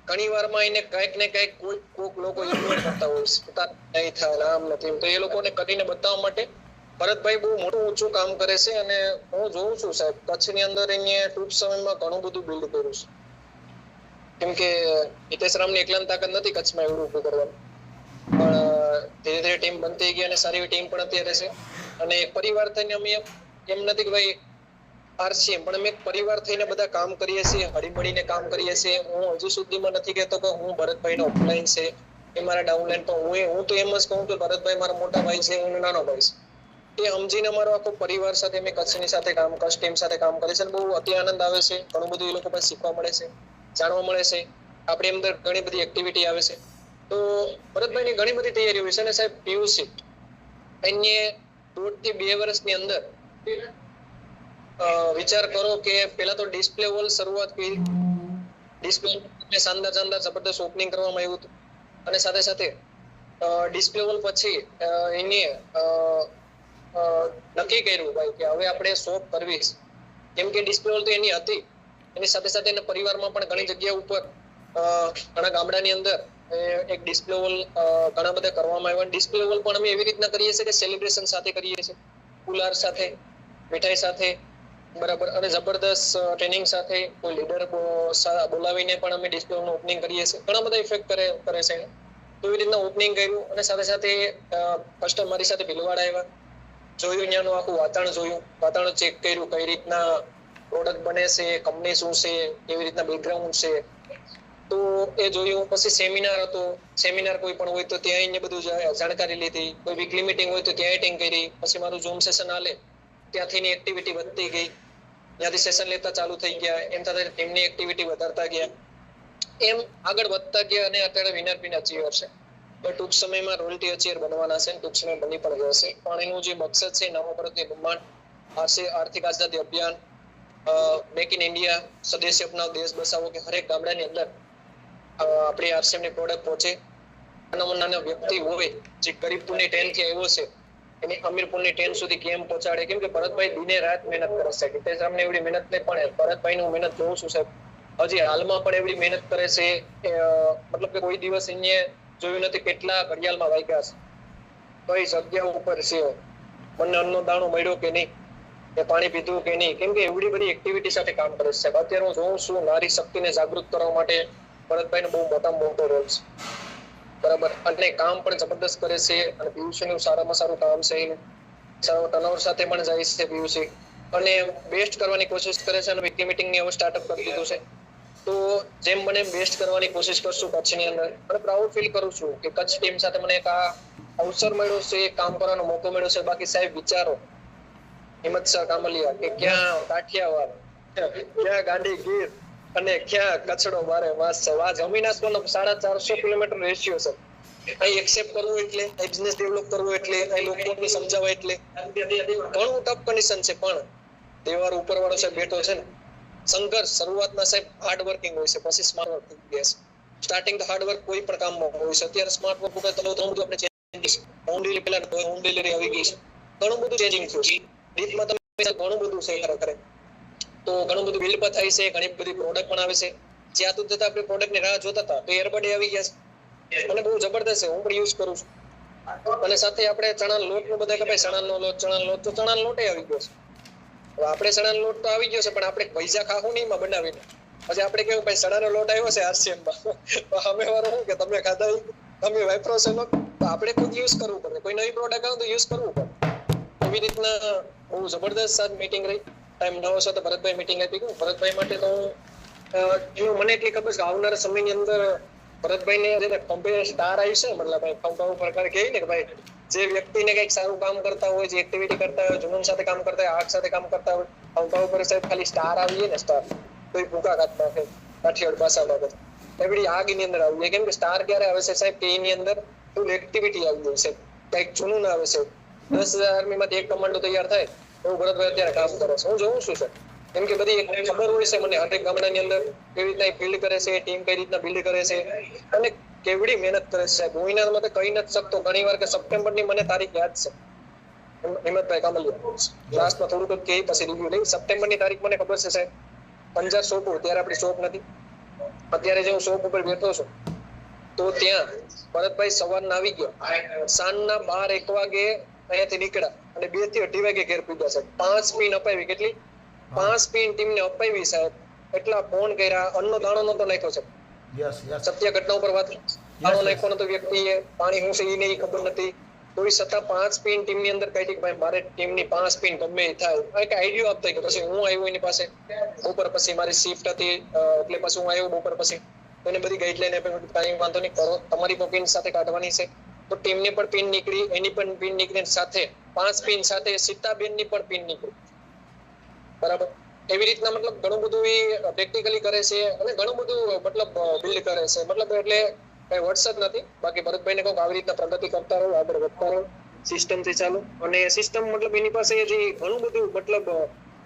ઘણી વારમાં એને કંઈક ને કંઈક કોઈક લોકો ઇગ્નોર કરતા હોય છે, નહીં થાય આમ નથી. તો એ લોકોને કરીને બતાવવા માટે ભરતભાઈ બહુ મોટું ઊંચું કામ કરે છે. અને હું જોઉં છું સાહેબ, કચ્છની અંદર એને ટૂંક સમયમાં ઘણું બધું બિલ્ડ કર્યું છે. કેમ કે હિતેશ રામની એકલાની તાકાત નથી કચ્છમાં એવડું ઉભું કરવાનું, પણ ધીરે ધીરે ટીમ બનતી ગઈ અને સારી ટીમ પણ અત્યારે છે. અને એક પરિવાર થઈને અમે એમ નથી કે ભાઈ આરસીએમ, પણ અમે એક પરિવાર થઈને બધા કામ કરીએ છીએ, હળીમળીને કામ કરીએ છીએ. હું હજુ સુધીમાં નથી કહેતો કે હું ભરતભાઈનો ઓફલાઈન છે, એ મારા ડાઉનલાઈન, પણ હું તો એમ જ કહું કે ભરતભાઈ મારા મોટા ભાઈ છે, હું નાનો ભાઈ છે. એ સમજીને અમારો આખો પરિવાર સાથે મેં કચ્છની સાથે કામ, કચ્છ ટીમ સાથે કામ કરે છે. બહુ અતિ આનંદ આવે છે, ઘણું બધું એ લોકો પાસે શીખવા મળે છે, જાણવા મળે છે. આપણી અંદર ઘણી બધી એક્ટિવિટી આવે છે. તો ભરતભાઈની ઘણી બધી તૈયારી હોય છે. અને સાહેબ પીયુસી એને 1.5 થી 2 વર્ષની અંદર વિચાર કરો કે પેલા તો ડિસ્પ્લે વોલ શરૂઆત કરી, ડિસ્પ્લે શાનદાર જબરદસ્ત ઓપનિંગ કરવામાં આવ્યું હતું. અને સાથે સાથે ડિસ્પ્લે વોલ પછી એને નક્કી કર્યું ભાઈ કે હવે આપણે શોપ કરવી છે. કેમ કે ડિસ્પ્લે વોલ તો એની હતી, એની સાથે સાથે એના પરિવારમાં પણ ઘણી જગ્યા ઉપર ઘણા ગામડાની અંદર એક ડિસ્પ્લે વોલ ઘણા બધા કરવામાં આવ્યા. ડિસ્પ્લે વોલ પણ અમે એવી રીતના કરીએ છીએ કે સેલિબ્રેશન સાથે કરીએ છીએ, કુલાર સાથે, મીઠાઈ સાથે, બરાબર, અને જબરદસ્ત ટ્રેનિંગ સાથે, કોઈ લીડર બોલાવીને પણ અમે ડિસ્પ્લે વોલનું ઓપનિંગ કરીએ છીએ. ઘણા બધા ઇફેક્ટ કરે છે. તો એવી રીતના ઓપનિંગ કર્યું. અને સાથે સાથે કસ્ટમર મારી સાથે ભીલવાડા આવ્યા, જોયું ત્યાંનું આખું વાતાવરણ, જોયું વાતાવરણ ચેક કર્યું, કઈ રીતના પ્રોડક્ટ બને છે, કંપની શું છે, કેવી રીતના બેકગ્રાઉન્ડ છે, તો એ જોયું. પછી સેમિનાર હતો, સેમિનાર કોઈ પણ હોય તો ત્યાં બધું જાણકારી લીધી. કોઈ વીકલી મીટિંગ હોય તો ત્યાં એટેન્ડ કરી. પછી મારું ઝૂમ સેશન હાલે ત્યાંથી એક્ટિવિટી વધતી ગઈ, ત્યાંથી સેશન લેતા ચાલુ થઈ ગયા. એમ સાથે ટીમની એક્ટિવિટી વધારતા ગયા, એમ આગળ વધતા ગયા. અને અત્યારે વિનર પિન અચીવર છે. ટૂંક સમયમાં રોયલ્ટી અચીવર બનવાના છે, ટૂંક સમય બની પણ જશે. પણ એનું જે મકસદ છે નવા ભારતની બ્રહ્માંડ, આર્થિક આઝાદી અભિયાન, મેક ઇન ઇન્ડિયા, સ્વદેશી અપનાવ દેશ બસાવો, કે હરેક ગામડાની અંદર આપણી આરસીએમની પ્રોડક્ટ પહોંચે. નાનો વ્યક્તિ હોય જે ગરીબપુરની 10 થી આવ્યો છે, એની અમીરપુરની 10 સુધી કેમ પહોંચાડે. કેમ કે ભરતભાઈ દિને રાત મહેનત કરે છે. હિતેશ રામને એવડી મહેનત નહીં, પણ ભરતભાઈનું મહેનત જોઉં છું સાહેબ, હજી હાલમાં પણ એવડી મહેનત કરે છે. મતલબ કે કોઈ દિવસ એને જોયું નથી કેટલા ઘડિયાળમાં વાગ્યા છે, કઈ જગ્યા ઉપર છે, મને અન્નનો દાણો મળ્યો કે નહીં, એ પાણી પીધું કે નહીં. કેમ કે એવડી બધી એક્ટિવિટી સાથે કામ કરે છે. અત્યારે હું જોઉં છું નારી શક્તિને જાગૃત કરવા માટે ભરતભાઈનો બહુ મોટો રોલ છે, બરાબર. અને કામ પણ જબરદસ્ત કરે છે. અને પીયુસીનું સારામાં સારું કામ છે, સારા ટર્નઓવર સાથે પણ જાય છે પીયુસી, અને બેસ્ટ કરવાની કોશિશ કરે છે. અને વીકલી મીટિંગની હવે સ્ટાર્ટઅપ કરી દીધું છે. તો જેમ મને બેસ્ટ કરવાની કોશિશ કરશું કચ્છની અંદર. અને પ્રાઉડ ફીલ કરું છું કે કચ્છ ટીમ સાથે મને એક આ અવસર મળ્યો છે, કામ કરવાનો મોકો મળ્યો છે. બાકી સાહેબ વિચારો, હિંમત શાહ કામલિયા કે ક્યાં કાઠિયાવાડ, ક્યાં ગાંડી ગીર, અને ક્યાં કચ્છડો મારે વાસ છે. આ જમીન આસમાનનો 450 કિલોમીટર રેશિયો છે. અહીં એક્સેપ્ટ કરવું એટલે બિઝનેસ ડેવલપ કરવો એટલે અહીં લોકોને સમજાવવા એટલે ઘણું ટફ કન્ડિશન છે. પણ તહેવાર ઉપરવાળો સાહેબ બેઠો છે ને, સંઘર્ષ શરૂઆતમાં સાહેબ હાર્ડ વર્કિંગ હોય છે, પછી સ્માર્ટ વર્ક થઈ ગયા છે. સ્ટાર્ટિંગ તો હાર્ડ વર્ક કોઈ પણ કામમાં હોય છે. અત્યારે સ્માર્ટ વર્ક ઉપર ઘણું બધું આપણે ચેન્જીસ, હોમ ડિલિવરી પહેલા હોમ ડિલિવરી આવી ગઈ છે, ઘણું બધું ચેન્જિંગ થયું છે. ડીપમાં તમે ઘણું બધું છે ખરેખર. તો ઘણું બધું બિલ્ડ પણ થાય છે, ઘણી બધી પ્રોડક્ટ પણ આવે છે. જ્યાં તો જતા આપણે પ્રોડક્ટની રાહ જોતા હતા તો એરબડ આવી ગયા છે અને બહુ જબરદસ્ત છે. હું પણ યુઝ કરું છું. અને સાથે આપણે ચણાનો લોટ નું બધા કે ભાઈ ચણાનો લોટ તો ચણાનો લોટ આવી ગયો છે. હવે આપણે ચણાનો લોટ તો આવી ગયો છે, પણ આપણે પૈસા ખાવું નહીં એમાં બનાવીને. પછી આપણે કેવું ભાઈ ચણાનો લોટ આવ્યો છે આરસીએમમાં, અમે વાળો શું કે તમે ખાધા તમે વાપરો છો તો આપણે ખુદ યુઝ કરવું પડે. કોઈ નવી પ્રોડક્ટ આવે તો યુઝ કરવું પડે. એવી રીતના બહુ જબરદસ્ત સાત મીટિંગ રહી. ટાઈમ નવો છે તો ભરતભાઈ મીટિંગ આપી ગયું. ભરતભાઈ માટે તો એનું મને એટલી ખબર છે કે આવનારા સમયની અંદર ભરતભાઈને જે કમ્પેર સ્ટાર આવી છે, મતલબ કંપની પ્રકાર કહે ને કે ભાઈ જે વ્યક્તિને કંઈક સારું કામ કરતા હોય, જે એક્ટિવિટી કરતા હોય, જુનૂન સાથે કામ કરતા હોય, આર્ટ સાથે કામ કરતા હોય, કંપની ઉપર સાહેબ ખાલી સ્ટાર આવીએ ને સ્ટાર તો એ ભૂકા કાઢતા હોય કાઠિયાવાડ ભાષામાં બધું. એવી આગની અંદર આવી જાય. કેમ કે સ્ટાર ક્યારે આવે છે સાહેબ કે એની અંદર ફૂલ એક્ટિવિટી આવી જાય છે, કંઈક જુનૂન આવે છે. 10,000 આર્મીમાંથી એક કમાન્ડો તૈયાર થાય એવું ભરતભાઈ અત્યારે કામ કરે છે. હું જોઉં છું સર, કેમ કે બધી ખબર હોય છે મને હરેક ગામડાની અંદર કેવી રીતના બિલ્ડ કરે છે, ટીમ કઈ રીતના બિલ્ડ કરે છે અને કેવડી મહેનત કરે છે સાહેબ. હું એના માટે કહી નથી શકતો ઘણી વાર કે સપ્ટેમ્બરની મને તારીખ યાદ છે. હિંમતભાઈ કામલિયા લાસ્ટમાં થોડુંક કે પછી રિવ્યુ લઈ. સપ્ટેમ્બરની તારીખ મને ખબર છે સાહેબ. 50 શોપ, ત્યારે આપણી શોપ નથી. અત્યારે જે હું શોપ ઉપર બેઠો છું તો ત્યાં ભરતભાઈ સવારના આવી ગયો, સાંજના 12-1 વાગે અહીંયાથી નીકળ્યા અને 2 થી 2:30 વાગે ઘેર પૂગ્યા સાહેબ. 5 પિન અપાવી. કેટલી? 5 પિન ટીમને અપાવી સાહેબ. એટલા ફોન કર્યા, અન્નનો દાણો નતો નાખ્યો છે. સત્ય ઘટના ઉપર વાત. દાણો નાખ્યો નતો વ્યક્તિએ, પાણી શું છે એને ખબર નથી. તોય છતાં 5 પિન ટીમની અંદર કહી ભાઈ મારે ટીમની 5 પિન ગમે એ થાય. એક આઈડિયો આપતા કે પછી હું આવ્યો એની પાસે બપોર પછી મારી શિફ્ટ હતી એટલે પછી હું આવ્યો બપોર પછી. એને બધી ગાઈડલાઈન આપી, કાંઈ વાંધો નહીં કરો, તમારી પણ પિન સાથે કાઢવાની છે. તો ટીમની પણ પિન નીકળી, એની પણ પિન નીકળી, સાથે 5 પિન સાથે સીતાબેનની પણ પિન નીકળી. બરાબર. એવી રીતના મતલબ ઘણું બધું એ પ્રેક્ટિકલી કરે છે અને ઘણું બધું મતલબ બિલ્ડ કરે છે. મતલબ એટલે કઈ વર્ડ્સ જ નથી. બાકી ભરતભાઈને કહું આવી રીતના પ્રગતિ કરતા રહો, આગળ વધતા રહો સિસ્ટમથી ચાલુ. અને સિસ્ટમ મતલબ એની પાસે જે ઘણું બધું મતલબ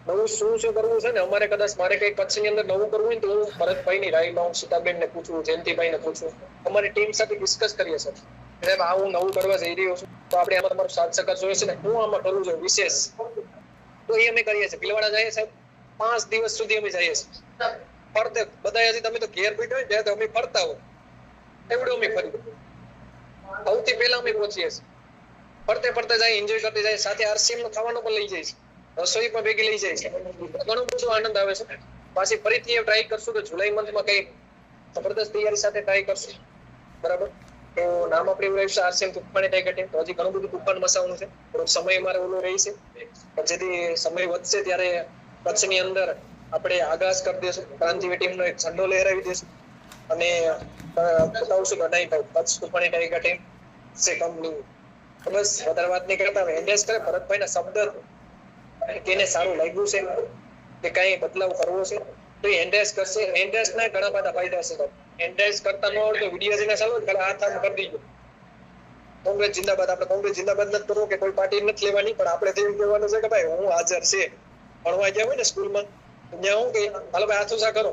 નવું શું કરવું છે ને, અમારે કદાચ મારે કઈ કચ્છની અંદર નવું કરવું હોય તો હું ભરતભાઈની રાય લઉં, સીતાબેનને પૂછું, જયંતિભાઈને પૂછું, અમારી ટીમ સાથે ડિસ્કસ કરીએ છીએ. સાહેબ આ હું નવું કરવા જઈ રહ્યો છું તો આપણે આમાં તમારું સાથ સહકાર જોઈએ છે ને, હું આમાં કરવું જોઈએ વિશેષ, તો એ અમે કરીએ છીએ. ભીલવાડા જઈએ સાહેબ, 5 દિવસ સુધી અમે જઈએ છીએ ફરતે. બધા હજી તમે તો ઘેર બેઠા હોય ત્યારે અમે ફરતા હોય એવડું અમે ફરી. સૌથી પહેલા અમે પહોંચીએ છીએ, ફરતે ફરતે જાય, એન્જોય કરતી જાય, સાથે આરસીએમ નો ખાવાનું પણ લઈ જાય છે, રસોઈ પણ ભેગી લઈ જાય છે. ઘણું બધું આનંદ આવે છે. પાછી ફરીથી ટ્રાય કરશું કે જુલાઈ મંથમાં કઈ જબરદસ્ત તૈયારી સાથે ટ્રાય કરશું. બરાબર. તો નામ આપણે એવું રહ્યું છે આરસીએમ તુફાની ટાઈગર ટીમ. તો હજી ઘણું બધું તુફાન મસાવવાનું છે. થોડોક સમય મારે ઓલો રહી છે, પણ જેથી સમય વધશે ત્યારે કચ્છની અંદર આપણે આગાસ કરી દઈશું. ક્રાંતિવી ટીમનો એક ઝંડો લહેરાવી દઈશું અને બતાવશું કે નહીં કચ્છ તુફાની ટાઈગર ટીમ છે કંપની. બસ વધારે વાત નહીં કરતા, એન્ડેસ કરે ભરતભાઈના શબ્દ કેને સારું લાગ્યું છે કે કઈ બદલાવ કરવો છે તો એન્ડેસ કરશે. એન્ડેસ ના ઘણા બધા ફાયદા છે. એન્ડેસ કરતા ન આવડે તો વિડીયો જેને ચાલો એટલે હાથ આમ કરી દીધો, કોંગ્રેસ જિંદાબાદ. આપણે કોંગ્રેસ જિંદાબાદ નથી કરવું કે કોઈ પાર્ટી નથી લેવાની, પણ આપણે તો એવું કહેવાનું છે કે ભાઈ હું હાજર છે. ભણવા ગયા હોય ને સ્કૂલમાં ત્યાં હું કે હાલો ભાઈ હાથ ઊંચા કરો,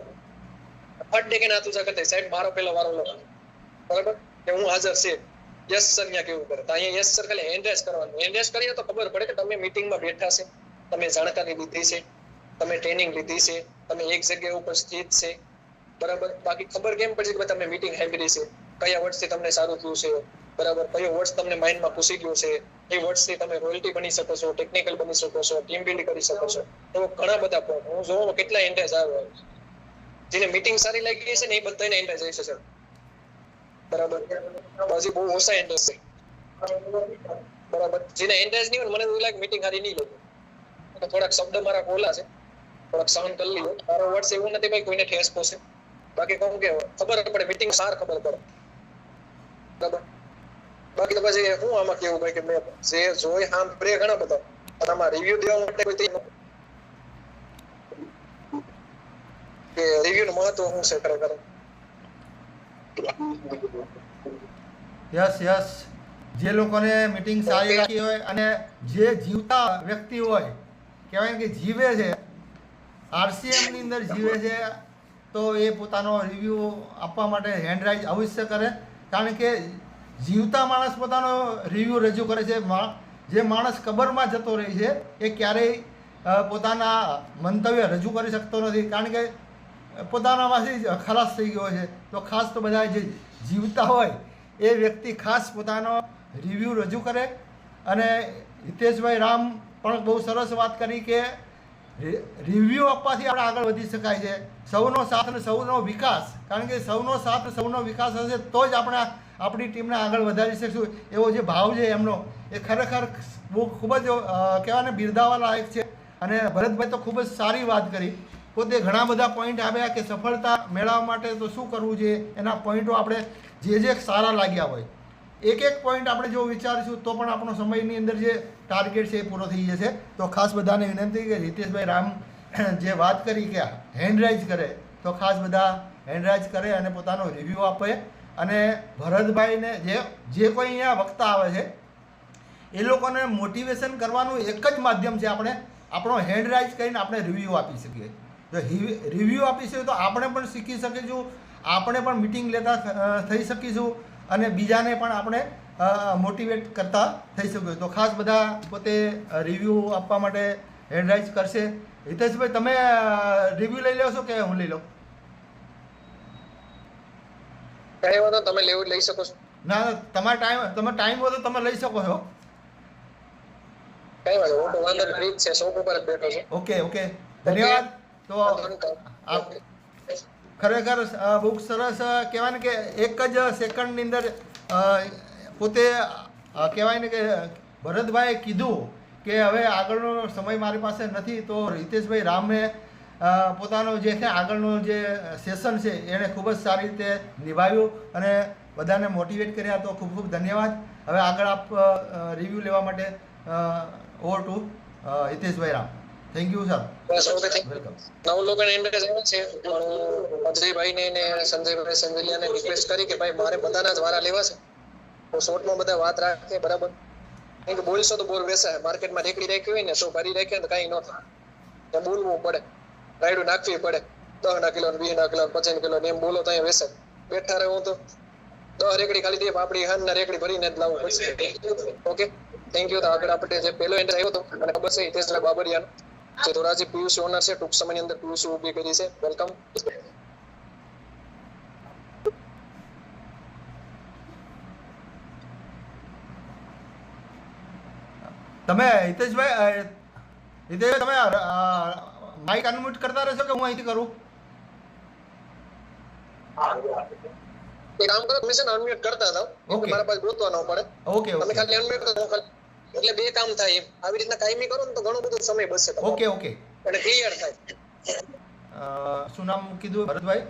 ફટ દે કે હાથ ઊંચા કરતા સાહેબ મારો પેલો વારો લો, બરાબર, કે હું હાજર છે. યસ સર ત્યાં કેવું કરે તો અહીંયા યસ સર ખાલી એન્ડ્રેસ કરવાનું. એન્ડ્રેસ કરીએ તો ખબર પડે કે તમે મીટિંગમાં બેઠા છે, તમે જાણકારી લીધી છે, તમે ટ્રેનિંગ લીધી છે, તમે એક જગ્યાએ ઉપર સ્થિત છે. બરાબર. બાકી ખબર કેમ પડશે કે તમે મીટિંગ સાંભળી છે, કયા વર્ડથી તમને સારું થયું છે, બરાબર, કયો વર્ડ્સ તમને માઇન્ડમાં ઘૂસી ગયો છે, એ વર્ડ્સથી તમે રોયલ્ટી બની શકો છો, ટેકનિકલ બની શકો છો, ટીમ બિલ્ડ કરી શકો છો. એવો ઘણા બધા પોઈન્ટ હું જોઉં કેટલા એન્ડ્રેસ આવે. જેને મીટિંગ સારી લાગી છે ને એ બધાને એન્ડ્રેસ આવી છે. બરાબર. હજી બહુ ઓછા એન્ડ્રેસ છે. બરાબર. જેને એન્ડ્રેસ નહીં હોય મને એવું લાગે મીટિંગ સારી નહીં લાગે. થોડાક શબ્દ મારા ઓલા છે, થોડાક સાઉન્ડ કરી લીધો. મારો વર્ડ્સ એવું નથી ભાઈ કોઈને ઠેસ પહોંચે. બાકી કહું કે ખબર પડે મીટિંગ સાર ખબર પડે. બરાબર. બાકી તો પછી હું આમાં કેવું ભાઈ કે મેં જે જોઈ સાંભળે ઘણા બધા, પણ આમાં રિવ્યુ દેવા માટે કોઈ કે રિવ્યુ નું મહત્વ શું છે ખરેખર.
યસ યસ, જે લોકોને મીટિંગ સારી રાખી હોય અને જે જીવતા વ્યક્તિ હોય, કહેવાય ને કે જીવે છે, આરસીએમની અંદર જીવે છે, તો એ પોતાનો રિવ્યૂ આપવા માટે હેન્ડરાઇઝ અવશ્ય કરે. કારણ કે જીવતા માણસ પોતાનો રિવ્યૂ રજૂ કરે છે. જે માણસ કબરમાં જતો રહે છે એ ક્યારેય પોતાના મંતવ્ય રજૂ કરી શકતો નથી, કારણ કે પોતાનામાંથી જ ખલાસ થઈ ગયો છે. તો ખાસ તો બધા જે જીવતા હોય એ વ્યક્તિ ખાસ પોતાનો રિવ્યૂ રજૂ કરે. અને હિતેશભાઈ રામ પણ બહુ સરસ વાત કરી કે રિવ્યૂ આપવાથી આપણે આગળ વધી શકાય છે. સૌનો સાથ અને સૌનો વિકાસ, કારણ કે સૌનો સાથ સૌનો વિકાસ હશે તો જ આપણે આપણી ટીમને આગળ વધારી શકશું. એવો જે ભાવ છે એમનો, એ ખરેખર બહુ ખૂબ જ કહેવાય ને બિરદાવવા લાયક છે. અને ભરતભાઈ તો ખૂબ જ સારી વાત કરી. પોતે ઘણા બધા પોઈન્ટ આવ્યા કે સફળતા મેળવવા માટે તો શું કરવું જોઈએ, એના પોઈન્ટો આપણે જે સારા લાગ્યા હોય એક એક પોઈન્ટ આપણે જો વિચારીશું તો પણ આપણો સમયની અંદર જે ટાર્ગેટ છે એ પૂરો થઈ જશે. તો ખાસ બધાને વિનંતી કે હિતેશભાઈ રામ જે વાત કરી કે હેન્ડરાઇઝ કરે, તો ખાસ બધા હેન્ડરાઇઝ કરે અને પોતાનો રિવ્યૂ આપે. અને ભરતભાઈને જે કોઈ અહીંયા વક્તા આવે છે એ લોકોને મોટિવેશન કરવાનું એક જ માધ્યમ છે, આપણે આપણો હેન્ડરાઇઝ કરીને આપણે રિવ્યૂ આપી શકીએ. તો રિવ્યૂ આપીશું તો આપણે પણ શીખી શકીશું, આપણે પણ મિટિંગ લેતા થઈ શકીશું અને બીજાને પણ આપણે મોટિવેટ કરતા થઈ શકીશું. તો ખાસ બધા પોતે રિવ્યૂ આપવા માટે હેન્ડરાઇઝ કરશે. હિતેશભાઈ, તમે રિવ્યૂ લઈ લેશો કે હું લઈ લઉં?
કઈ વાંધો, તમે લેવું લઈ શકો છો.
ના, તમે ટાઈમ હોય તો તમે લઈ શકો છો.
કઈ વાંધો, હું તો વાંધો ફ્રી જ છે, શોપ ઉપર જ બેઠો છું.
ઓકે ઓકે, ધન્યવાદ. તો ખરેખર બહુ સરસ કહેવાય ને કે એક જ સેકન્ડની અંદર પોતે કહેવાય ને કે ભરતભાઈએ કીધું કે હવે આગળનો સમય મારી પાસે નથી. તો હિતેશભાઈ રામે પોતાનો જે છે આગળનો જે સેશન છે એણે ખૂબ જ સારી રીતે નિભાવ્યું અને બધાને મોટિવેટ કર્યા. તો ખૂબ ખૂબ ધન્યવાદ. હવે આગળ આપ રિવ્યૂ લેવા માટે over to Hiteshbhai Ram. Thank you sir.
Welcome. 9 લોકોને ઇન્ટરેસ્ટ આવે છે, પણ અજયભાઈને ને સંજયભાઈ સંજલિયાને રિક્વેસ્ટ કરી કે ભાઈ મારે બધાના જ વારા લેવા છે, તો શોર્ટમાં બધા વાત રાખે, બરાબર? કેમ કે બોલશો તો બોર બેસાય. માર્કેટમાં રેકડી રાખી હોય ને તો ભરી રાખે તો કાંઈ ન થાય. તો બોલવું પડે, રાયડું નાખવી પડે. 10 કિલો 20 કિલો 25 કિલો એમ બોલો તો અહીંયા બેસાય. બેઠા રહે હું તો 10 રેકડી ખાલી દે આપણી હાથના રેકડી ભરીને જ લાવવું પડશે. Okay, thank you. તો આગળ આપણે જે પહેલો એન્ટર આવ્યો હતો અને ખબર છે હિતેશભાઈ બાબરિયાનો, જે ધોરાજી પીયુસી ઓનર છે, ટૂંક સમયની અંદર પીયુસી ઊભી કરી છે. વેલકમ.
તમે હિતેશભાઈ તમે માઇક અનમ્યુટ કરતા રહેશો કે હું અહીંથી કરું?
એક કામ કરો, તમે છે ને અનમ્યુટ કરતા થાવ, એટલે મારા પાસે ગોતવા ન પડે.
ઓકે
તમે ખાલી અનમ્યુટ કરો, એટલે બે કામ થાય. એમ આવી રીતના કાયમી કરો ને તો ઘણો બધો સમય બચશે.
ઓકે ઓકે,
અને ક્લિયર થાય.
શું નામ કીધું ભરતભાઈ?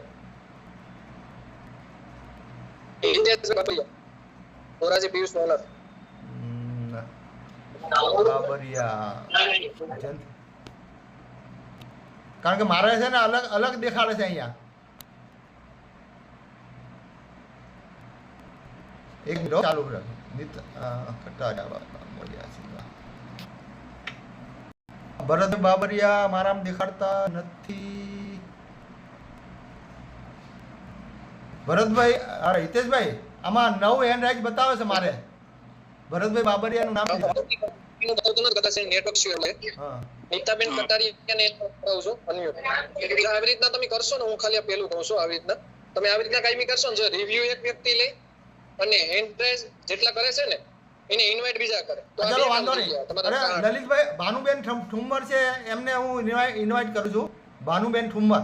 Hiteshbhai Babariya, Dhoraji PUC owner.
બાબરિયા. કારણ કે મારે છે ને અલગ દેખાડે છે અહીંયા. એક મિનિટ ચાલુ રાખ. ભરત બાબરિયા મારામાં દેખાડતા નથી. ભરતભાઈ, અરે હિતેશભાઈ, આમાં 9 હેન્ડ રાઇઝ બતાવે છે મારે. ભરતભાઈ બાબરિયાનું નામ
કદાચ નેટવર્ક શું એટલે નીતાબેન કટારિયાને કહું છું અનમ્યુટ. એટલે આવી રીતના તમે કરશો ને, હું ખાલી પેલું કહું છું, આવી રીતના તમે આવી રીતના કાયમી કરશો ને, જો રિવ્યુ એક વ્યક્તિ લે અને હેન્ડરાઇઝ જેટલા કરે છે ને એને ઇન્વાઇટ બીજા કરે તો
ચલો વાંધો નહીં. અરે લલિતભાઈ, ભાનુબેન ઠુમ્મર છે, એમને હું ઇન્વાઇટ કરું છું. ભાનુબેન ઠુમ્મર,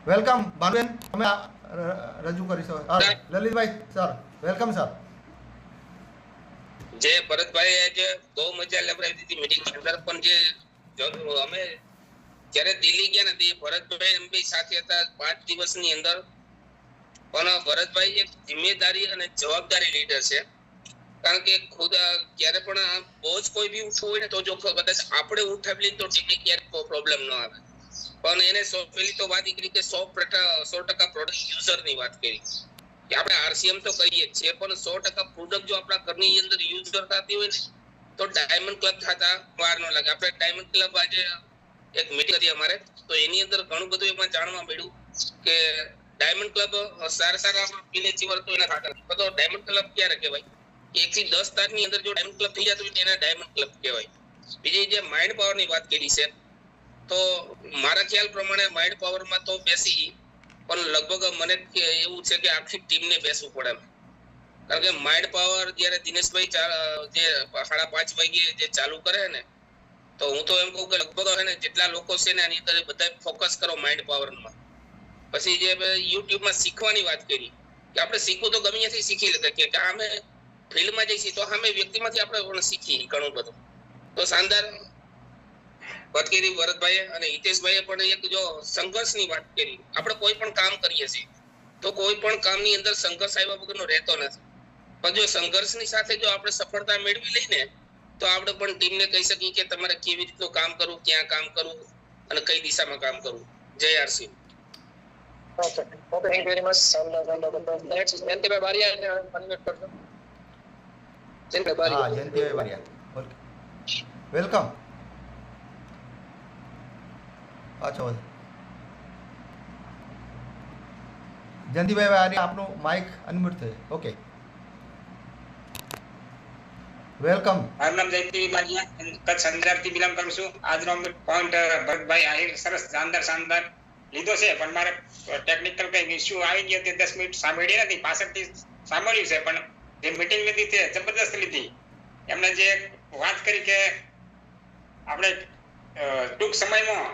વેલકમ. ભાનુબેન, તમે રજૂ કરી શકો. Lalitbhai sir, welcome sir.
જે ભરતભાઈ આજે બહુ મજા લેવડાવી દીધી મીટિંગ અંદર, પણ જે અમે જ્યારે દિલ્હી ગયા ને તે ભરતભાઈ એમ બી સાથે હતા 5 દિવસની અંદર. પણ ભરતભાઈ એક જિમ્મેદારી અને જવાબદારી લીડર છે, કારણ કે ખુદ ક્યારે પણ બોજ કોઈ બી ઉઠવું હોય ને તો જો કદાચ આપણે ઉઠાવી તો ટીમને ક્યારે પ્રોબ્લેમ ન આવે. પણ એને પેલી તો વાત કરી કે 100% પ્રોડક્ટ યુઝરની વાત કરી. કે આપણે આરસીએમ તો કરીએ જ છીએ, પણ 100% પ્રોડક્ટ જો આપણા ઘરની અંદર યુઝ થતી હોય ને તો ડાયમંડ ક્લબ થતા વાર ન લાગે. આપણે ડાયમંડ ક્લબ આજે એક મીટિંગ હતી અમારે, તો એની અંદર ઘણું બધું એમાં જાણવા મળ્યું કે ડાયમંડ ક્લબ સારા પીલે જીવર તો એના ખાતા તો ડાયમંડ ક્લબ ક્યારે કહેવાય? 1 થી 10 તારની અંદર જો ડાયમંડ ક્લબ થઈ જતું હોય એને ડાયમંડ ક્લબ કહેવાય. બીજી જે માઇન્ડ પાવર ની વાત કરી છે, તો મારા ખ્યાલ પ્રમાણે માઇન્ડ પાવરમાં તો બેસી, પણ લગભગ મને એવું છે કે આખી ટીમને બેસવું પડે. કારણ કે માઇન્ડ પાવર જયારે દિનેશભાઈ જે 5:30 વાગે જે ચાલુ કરે ને, તો હું તો એમ કહું કે લગભગ ને જેટલા લોકો છે ને આની અંદર બધા ફોકસ કરો માઇન્ડ પાવરમાં. પછી જે યુટ્યુબમાં શીખવાની વાત કરી કે આપણે શીખવું તો ગમે ત્યાંથી શીખી લે કે અમે ફિલ્ડમાં જઈશું તો અમે વ્યક્તિમાંથી આપણે શીખી ઘણું બધું. તો શાનદાર વાત કરી ભરતભાઈએ અને હિતેશભાઈએ પણ એક જો સંઘર્ષની વાત કરી. આપણે કોઈ પણ કામ કરીએ છીએ તો કોઈ પણ કામની અંદર સંઘર્ષ આવ્યા વગરનો રહેતો નથી, પણ જો સંઘર્ષની સાથે જો આપણે સફળતા મેળવી લઈને તો આપણે પણ ટીમને કહી શકીએ કે તમારે કેવી રીતનું કામ કરવું, ક્યાં કામ કરવું અને કઈ દિશામાં કામ કરવું. જય RC.
Okay okay, thank you very much. Next Jayantibhai Bariya, unmute કરજો. જયંતિભાઈ બારિયા.
હા, જયંતિભાઈ બારિયા, વેલકમ. પાછો જયંતિભાઈ બારિયા, આપનું માઇક અનમ્યુટ થયું. Okay, welcome.
મારું નામ જયંતિભાઈ બારિયા, કચ્છ અંજારથી બિલોંગ કરું છું. આજનો પોઈન્ટ ભરતભાઈ આહિર સરસ શાનદાર લીધો છે, પણ મારે ટેકનિકલ કઈ ઇસ્યુ આવી ગયો તે 10 મિનિટ સાંભળી નથી, પાછળથી સાંભળ્યું છે, પણ જે મીટિંગ લીધી તે જબરદસ્ત લીધી. એમને જે વાત કરી કે આપણે ટૂંક સમયમાં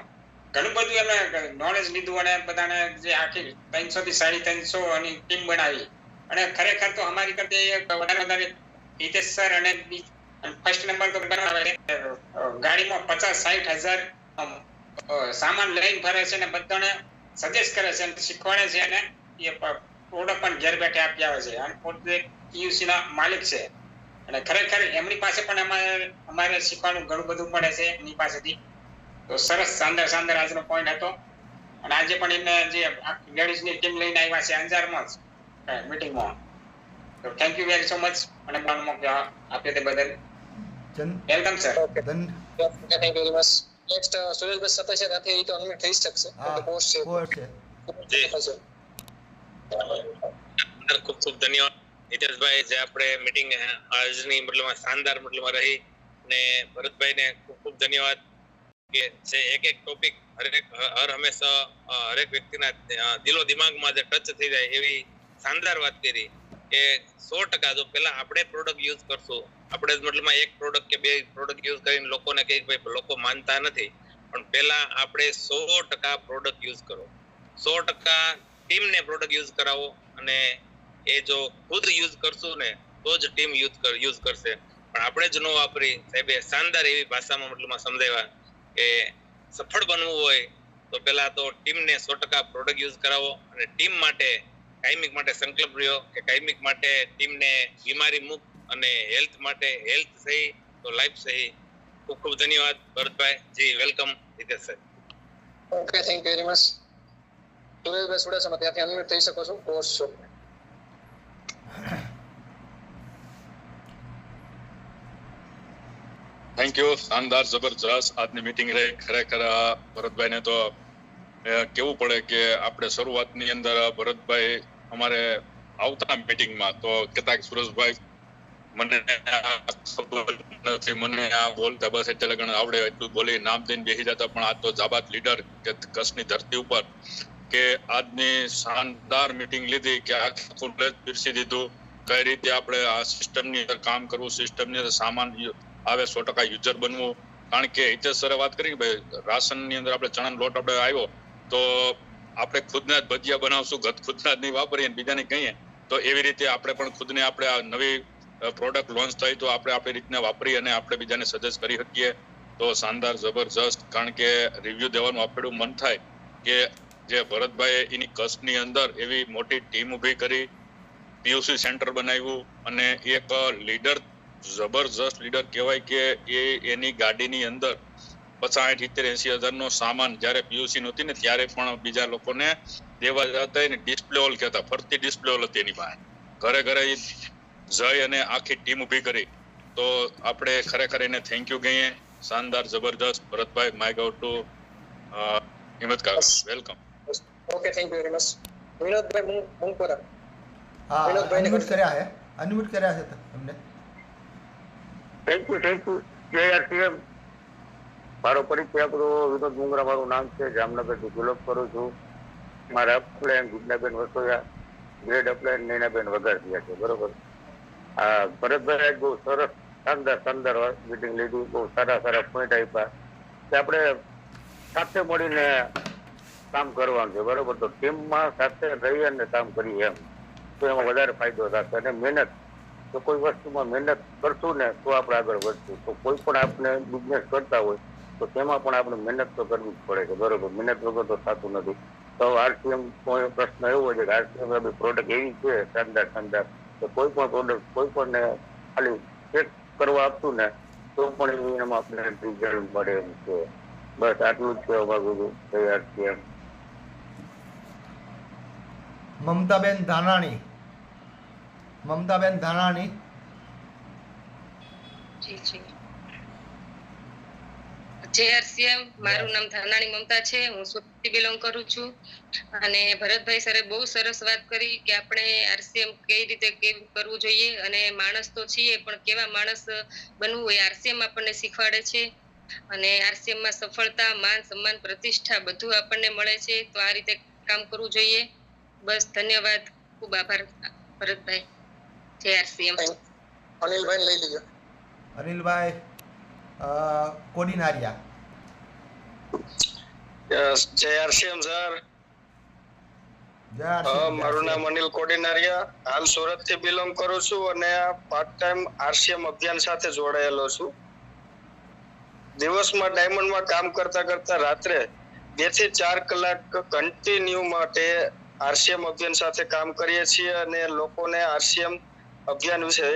ઘણું બધું એમને નોલેજ લીધું અને બધાને જે આખી 300 થી 350 ની ટીમ બનાવી, અને ખરેખર તો અમારી કરતા વધારે હિતેશ સર અને ફર્સ્ટ નંબર તો બનાવે. ગાડીમાં 50-60 હજાર સામાન લઈને ફરે છે અને બધાને સજેસ્ટ કરે છે અને શીખવાડે છે, અને એ પ્રોડક્ટ પણ ઘેર બેઠે આપી આવે છે, અને પોતે પીયુસી ના માલિક છે. અને ખરેખર એમની પાસે પણ અમારે શીખવાનું ઘણું બધું મળે છે એમની પાસેથી. તો સરસ શાનદાર આજનો પોઈન્ટ હતો, અને આજે પણ એમને જે લેડીઝની ટીમ લઈને આવ્યા છે અંજારમાં જ મીટિંગમાં. તો thank you very so much, અને મને મોકો આપ્યો તે બદલ welcome sir.
Okay, thank you very much. Next Sureshbhai સતત છે, ત્યાંથી એ તો અનમ્યુટ થઈ શકશે. પોસ્ટ છે.
ખૂબ ખૂબ ધન્યવાદ હિતેશભાઈ, જે આપણે મીટિંગ આજની મતલબમાં શાનદાર મતલબમાં રહી, અને ભરતભાઈને ખૂબ ખૂબ ધન્યવાદ કે જે એક ટોપિક હર હંમેશા હરેક વ્યક્તિના દિલો દિમાગમાં જે ટચ થઈ જાય એવી શાનદાર વાત કરી કે 100% જો પહેલા આપણે પ્રોડક્ટ યુઝ કરશું, આપણે મતલબમાં એક પ્રોડક્ટ કે બે પ્રોડક્ટ યુઝ કરીને લોકોને કહીએ ભાઈ લોકો માનતા નથી, પણ પહેલા આપણે 100% પ્રોડક્ટ યુઝ કરો, 100% ટીમને પ્રોડક્ટ યુઝ કરાવો, અને એ જો ખુદ યુઝ કરશું ને તો જ ટીમ યુઝ કરશે. પણ આપણે જ ન વાપરી, સાહેબે શાનદાર એવી ભાષામાં મતલબમાં સમજાવ્યા કે સફળ બનવું હોય તો પહેલા તો ટીમને 100% પ્રોડક્ટ યુઝ કરાવો, અને ટીમ માટે કાયમિક માટે સંકલ્પ રહ્યો કે કાયમિક માટે ટીમને બીમારી મુક્ત અને હેલ્થ માટે હેલ્થ સહી તો લાઈફ સહી. ખૂબ ખૂબ ધન્યવાદ Bharatbhai ji. Welcome Hitesh sir.
Okay, thank you very much. Sureshbhai Sudasama, ત્યાંથી અનમ્યુટ થઈ શકો છો. કોર્સ છો.
Thank you. શાનદાર જબરજસ્ત આજની મીટિંગ રહી. ખરેખર ભરતભાઈને તો કેવું પડે કે આપણે શરૂઆતની અંદર ભરતભાઈ અમારે આવતા મીટિંગમાં તો કહેતા કે સુરેશભાઈ મને ખબર નથી, મને આ બોલતા બસ એટલે લગન આવડે એટલું બોલી નામ દઈને બેસી જતા, પણ આ તો જાબાત લીડર કે કચ્છની ધરતી ઉપર કે આજની શાનદાર મીટિંગ લીધી કે આખું પીરસી દીધું કઈ રીતે આપણે આ સિસ્ટમની અંદર કામ કરવું, સિસ્ટમની અંદર સામાન આવે 100% યુઝર બનવું. કારણ કે હિતેશ સરે વાત કરી ભાઈ રાશનની અંદર આપણે ચણાનો લોટ આપણે આવ્યો તો આપણે ખુદના જ ભજીયા બનાવશું, ખુદના જ નહીં વાપરીએ બીજાને કહીએ, તો એવી રીતે આપણે પણ ખુદને આપણે આ નવી પ્રોડક્ટ લોન્ચ થઈ તો આપણે આપણી રીતના વાપરી અને આપણે બીજાને સજેસ્ટ કરી શકીએ. તો શાનદાર જબરજસ્ત. કારણ કે રિવ્યુ દેવાનું આપણું મન થાય કે જે ભરતભાઈએ એની કચ્છની અંદર એવી મોટી ટીમ ઊભી કરી, પીયુસી સેન્ટર બનાવ્યું, અને એક લીડર જબરજસ્ત લીડર કહેવાય કે એ એની ગાડીની અંદર 50-60-80 હજારનો સામાન જ્યારે પીયુસી નહોતી ને ત્યારે પણ બીજા લોકોને દેવા જતા ને ડિસ્પ્લે હોલ કહેતા, ફરતી ડિસ્પ્લે હોલ હતી એની પાસે. ઘરે ઘરે જઈ અને આખી ટીમ ઊભી કરી. તો આપણે ખરેખર એને થેન્ક યુ કહીએ. શાનદાર, જબરદસ્ત. Bharatbhai, Mike out to Himmat કાકા. Welcome.
Okay, thank you very much. Vinodbhai Mungpara.
હા,
વિનોદભાઈને
અનમ્યુટ કર્યા છે, અનમ્યુટ કર્યા છે તમને.
Thank you. જય આરસીએમ. મારો પરિચય આપણો વિનોદ મુંગરા મારું નામ છે. જામનગરથી બિલોંગ કરું છું. મારા અપ્લાયન ગુજનાબેન વસોયા, ગ્રેડ અપ્લાયન નૈનાબેન વઘાસિયા છે. બરોબર. આ ભરતભાઈ બહુ સરસ શાનદાર મિટિંગ લીધી. બહુ સારા પોઈન્ટ આપ્યા કે આપણે સાથે મળીને કામ કરવાનું છે. બરોબર. તો ટીમમાં સાથે રહી અને કામ કરીએ એમ તો એમાં વધારે ફાયદો થશે. અને મહેનત, તો કોઈ વસ્તુમાં મહેનત કરશું ને તો આપણે આગળ વધશું. તો કોઈ પણ આપણે બિઝનેસ કરતા હોય તો તેમાં પણ આપણે મહેનત તો કરવી જ પડે છે. બરોબર. મહેનત વગર તો થતું નથી. તો આરસીએમ કોઈ પ્રશ્ન એવો છે કે આરસીએમ પ્રોડક્ટ એવી છે શાનદાર તો કોઈ પણ પ્રોડક્ટ કોઈ પણ ખાલી ચેક કરવા આપતું ને તો પણ એમાં આપણે રિઝલ્ટ મળે એમ છે. બસ આટલું જ કહેવા માંગુ છું. જય આરસીએમ.
મમતાબેન ધાનાણી.
JRCM, મારું નામ ધાનાણી મમતા છે. હું સુરતથી બિલોંગ કરું છું. અને ભરતભાઈ સરે બહુ સરસ વાત કરી કે આપણે આરસીએમ કઈ રીતે કરવું જોઈએ અને માણસ તો છીએ પણ કેવા માણસ બનવું એ આરસીએમ આપણને શીખવાડે છે. અને આરસીએમ માં સફળતા, માન સન્માન, પ્રતિષ્ઠા બધું આપણને મળે છે. તો આ રીતે કામ કરવું જોઈએ. બસ, ધન્યવાદ, ખૂબ આભાર ભરતભાઈ. JRCM.
અનિલભાઈ લઈ લીધો.
અનિલભાઈ કોડીનારિયા.
JRCM sir. મારું નામ અનિલ કોડીનારિયા. હાલ સુરત થી બિલોંગ કરું છું અને પાર્ટ ટાઈમ આરસીએમ અભિયાન સાથે જોડાયેલો છું. દિવસમાં ડાયમંડમાં કામ કરતા રાત્રે 2 થી 4 કલાક કન્ટિન્યુ માટે આરસીએમ અભિયાન સાથે કામ કરીએ છીએ અને લોકોને આરસીએમ અભિયાન વિશે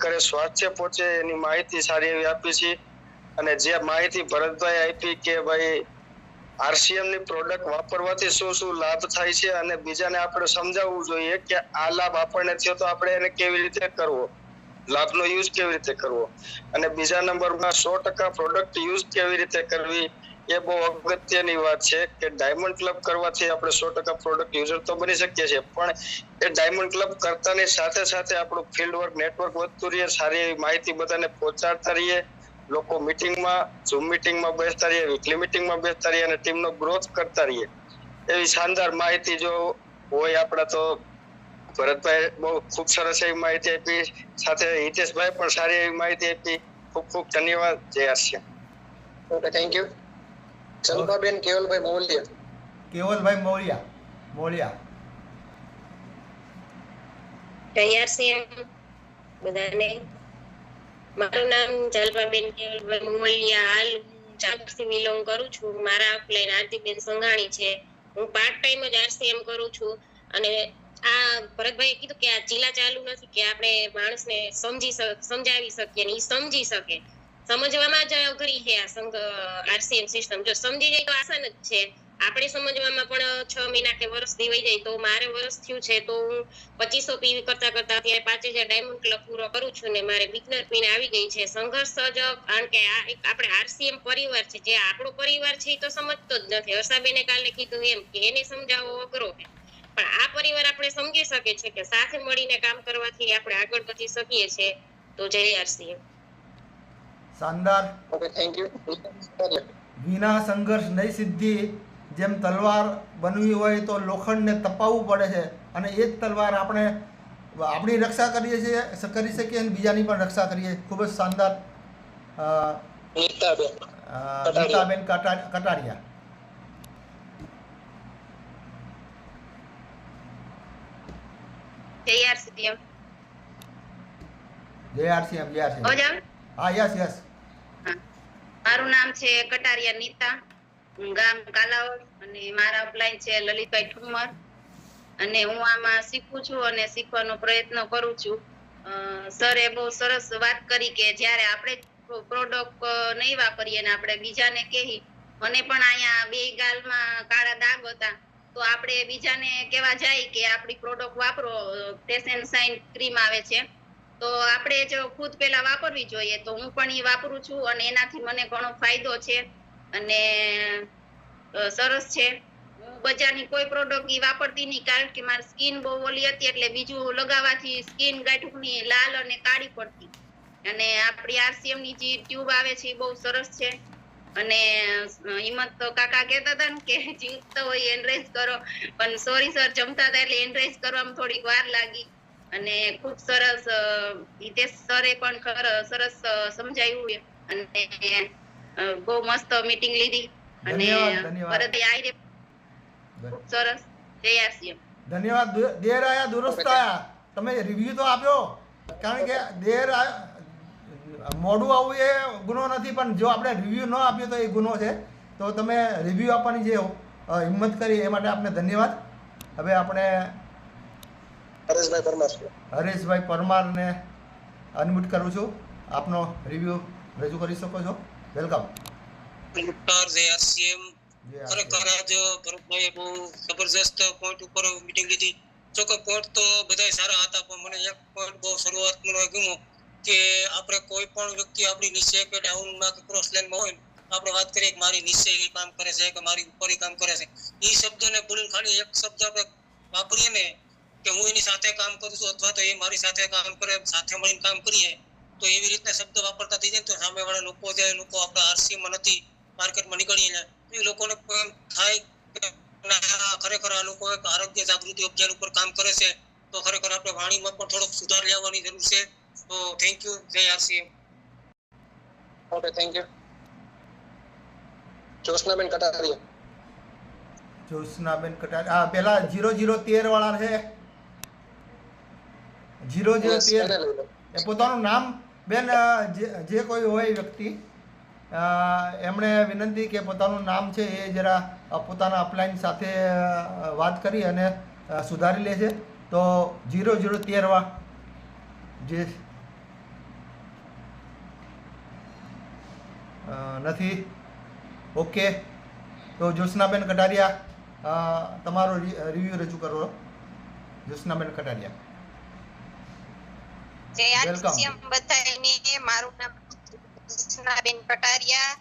ઘરે સ્વાસ્થ્ય પહોંચે એની માહિતી સારી એવી આપી છે. અને જે માહિતી ભરતભાઈ આપી કે ભાઈ આરસીએમ ની પ્રોડક્ટ વાપરવાથી શું લાભ થાય છે અને બીજાને આપણે સમજાવવું જોઈએ કે આ લાભ આપણને થયો તો આપણે એને કેવી રીતે કરવો, લાભનો યુઝ કેવી રીતે કરવો. અને બીજા નંબરમાં 100% પ્રોડક્ટ યુઝ કેવી રીતે કરવી એ બહુ અગત્યની વાત છે કે ડાયમંડ ક્લબ કરવાથી આપણે 100% પ્રોડક્ટ યુઝર તો બની શકીએ છીએ પણ એ ડાયમંડ ક્લબ કરતાની સાથે આપણું ફિલ્ડ વર્ક નેટવર્ક વધતું રહીએ, સારી એવી માહિતી બધાને પહોંચાડતા રહીએ, લોકો મીટિંગમાં ઝૂમ મીટિંગમાં બેસતા રહીએ, વીકલી મીટિંગમાં બેસતા રહીએ અને ટીમનો ગ્રોથ કરતા રહીએ. એવી શાનદાર માહિતી જો હોય આપણા તો ભરતભાઈ બહુ ખૂબ સરસ એવી માહિતી આપી, સાથે હિતેશભાઈ પણ સારી એવી માહિતી આપી. ખૂબ ધન્યવાદ. જય RCM.
Okay, thank you. Champaben Kevalbhai Moliya.
JRCM બધાને. મારું નામ જલપાબેન કેવલભાઈ મોલિયા. હાલ ચાંદથી બિલોંગ કરું છું. મારા અપલાઈન આરતીબેન સંઘાણી છે. હું પાર્ટ ટાઈમ જ આરસીએમ કરું છું. અને આ ભરતભાઈએ કીધું કે આ ચીલા ચાલુ નથી કે આપણે માણસને સમજાવી શકીએ ને એ સમજી શકે. સમજવામાં જ અઘરી છે આ આરસીએમ સિસ્ટમ. જો સમજી જાય તો આસાન જ છે. આપણે સમજવામાં પણ 6 મહિના કે વર્ષ વહી જાય. તો મારે વર્ષ થયું છે તો હું 2500 પીવી કરતા અત્યારે 5000 ડાયમંડ ક્લબ પૂરો કરું છું ને મારે બિગનર પીને આવી ગઈ છે. સંઘર્ષ જ, કારણ કે આ એક આપણે આરસીએમ પરિવાર છે. જે આપણો પરિવાર છે એ તો સમજતો જ નથી. હર્ષાબેને કાલે કીધું એમ કે એને સમજાવવો અઘરો છે પણ આ પરિવાર આપણે સમજી શકે છે કે સાથે મળીને કામ કરવાથી આપણે આગળ વધી શકીએ છીએ. તો જય આરસીએમ.
શાનદાર.
Okay, thank you.
વિના સંઘર્ષ નહીં સિદ્ધિ. જેમ તલવાર બનવી હોય તો લોખંડને તપાવવું પડે છે અને એ જ તલવાર આપણે આપણી રક્ષા કરી શકીએ અને બીજાની પણ રક્ષા કરીએ. ખૂબ જ શાનદાર. નીતાબેન કટારિયા.
JRCM.
હા, યસ.
મારું નામ છે કટારિયા નીતા. ગામ કાલાવડ અને મારા અપલાઈન છે લલિતભાઈ ઠુમર. અને હું આમાં શીખું છું અને શીખવાનો પ્રયત્ન કરું છું. સરે બહુ સરસ વાત કરી કે જ્યારે આપણે
પ્રોડક્ટ નહીં વાપરીએ ને આપણે બીજાને કહી, મને પણ અહીંયા 2 ગાલમાં કાળા દાગ હતા, તો આપણે બીજાને કહેવા જાય કે આપણી પ્રોડક્ટ વાપરો, ટેસન સાઇન ક્રીમ આવે છે, તો આપણે જો ખુદ પેલા વાપરવી જોઈએ. તો હું પણ એ વાપરું છું અને એનાથી મને ઘણો ફાયદો છે અને સરસ છે. હું બજારની કોઈ પ્રોડક્ટ ઈ વાપરતી નહીં, કારણ કે મારી સ્કિન બહુ ઓલી હતી, એટલે બીજું લગાવવાથી સ્કિન ગાંઠની લાલ અને કાળી પડતી. અને આપણી RCM ની જે ટ્યુબ આવે છે એ બહુ સરસ છે. અને હિંમત કાકા કહેતા હતા ને કે જીવતો હોય એનરેજ કરો, પણ સોરી સર જમતા હતા એટલે એનરેજ કરવામાં થોડીક વાર લાગી. અને ખૂબ સરસ હિતેશ સરે પણ સરસ સમજાવ્યું અને બહુ મસ્ત મીટિંગ લીધી. અને ભરતભાઈ ખૂબ સરસ. જય RCM.
ધન્યવાદ. દેર આયા દુરસ્ત આયા. તમે રિવ્યુ તો આપ્યો, કારણ કે દેર મોડું આવવું એ ગુનો નથી, પણ જો આપણે રિવ્યુ ન આપ્યો તો એ ગુનો છે. તો તમે રિવ્યુ આપવાની જે હિંમત કરી એ માટે આપને ધન્યવાદ. હવે આપણે હરેશભાઈ પરમારને અનમ્યુટ કરું છું. આપનો રિવ્યુ રજૂ કરી શકો છો. વેલકમ.
જય RCM. ખરેખર આજ ભરતભાઈએ બહુ જબરજસ્ત પોઈન્ટ ઉપર મીટિંગ લીધી. ચોક્કસ પોઈન્ટ તો બધા સારા હતા, પણ મને એક પોઈન્ટ બહુ શરૂઆતમાં ગમ્યો કે આપણે કોઈ પણ વ્યક્તિ આપણી નીચે કે ડાઉનમાં કે ક્રોસ લાઈનમાં હોય, આપણે વાત કરીએ કે મારી નીચે એ કામ કરે છે કે મારી ઉપર કામ કરે છે, એ શબ્દને ભૂલીને ખાલી એક શબ્દ આપણે વાપરીએ ને કે હું એની સાથે કામ કરું છું અથવા તો એ મારી સાથે કામ કરે, સાથે મળીને કામ કરીએ, તો એવી રીતના શબ્દ વાપરતા થઈ જાય તો સામેવાળા લોકો જે લોકો આપણા RCM નથી માર્કેટમાં નીકળીએ ને એ લોકોને એમ થાય કે ખરેખર આ લોકો એક આરોગ્ય જાગૃતિ અભિયાન ઉપર કામ કરે છે, તો ખરેખર આપણે વાણીમાં પણ થોડોક સુધાર લાવવાની જરૂર છે. તો થેન્ક યુ. જય RCM.
Okay, thank you. Joshnaben Kataria.
Joshnaben Kataria પેલા 0013 વાળા છે. 0013 એ પોતાનું નામ બેન જે કોઈ હોય વ્યક્તિ એમણે વિનંતી કે પોતાનું નામ છે એ જરા પોતાના અપલાઈન સાથે વાત કરી અને સુધારી લે છે. તો 0013 વાળા જે નથી. ઓકે, તો જ્યોત્સનાબેન કટારિયા તમારો રિવ્યુ રજૂ કરો. જ્યોત્સનાબેન કટારિયા.
જય RCM બધાને. મારું નામ જ્યોત્સનાબેન કટારિયા.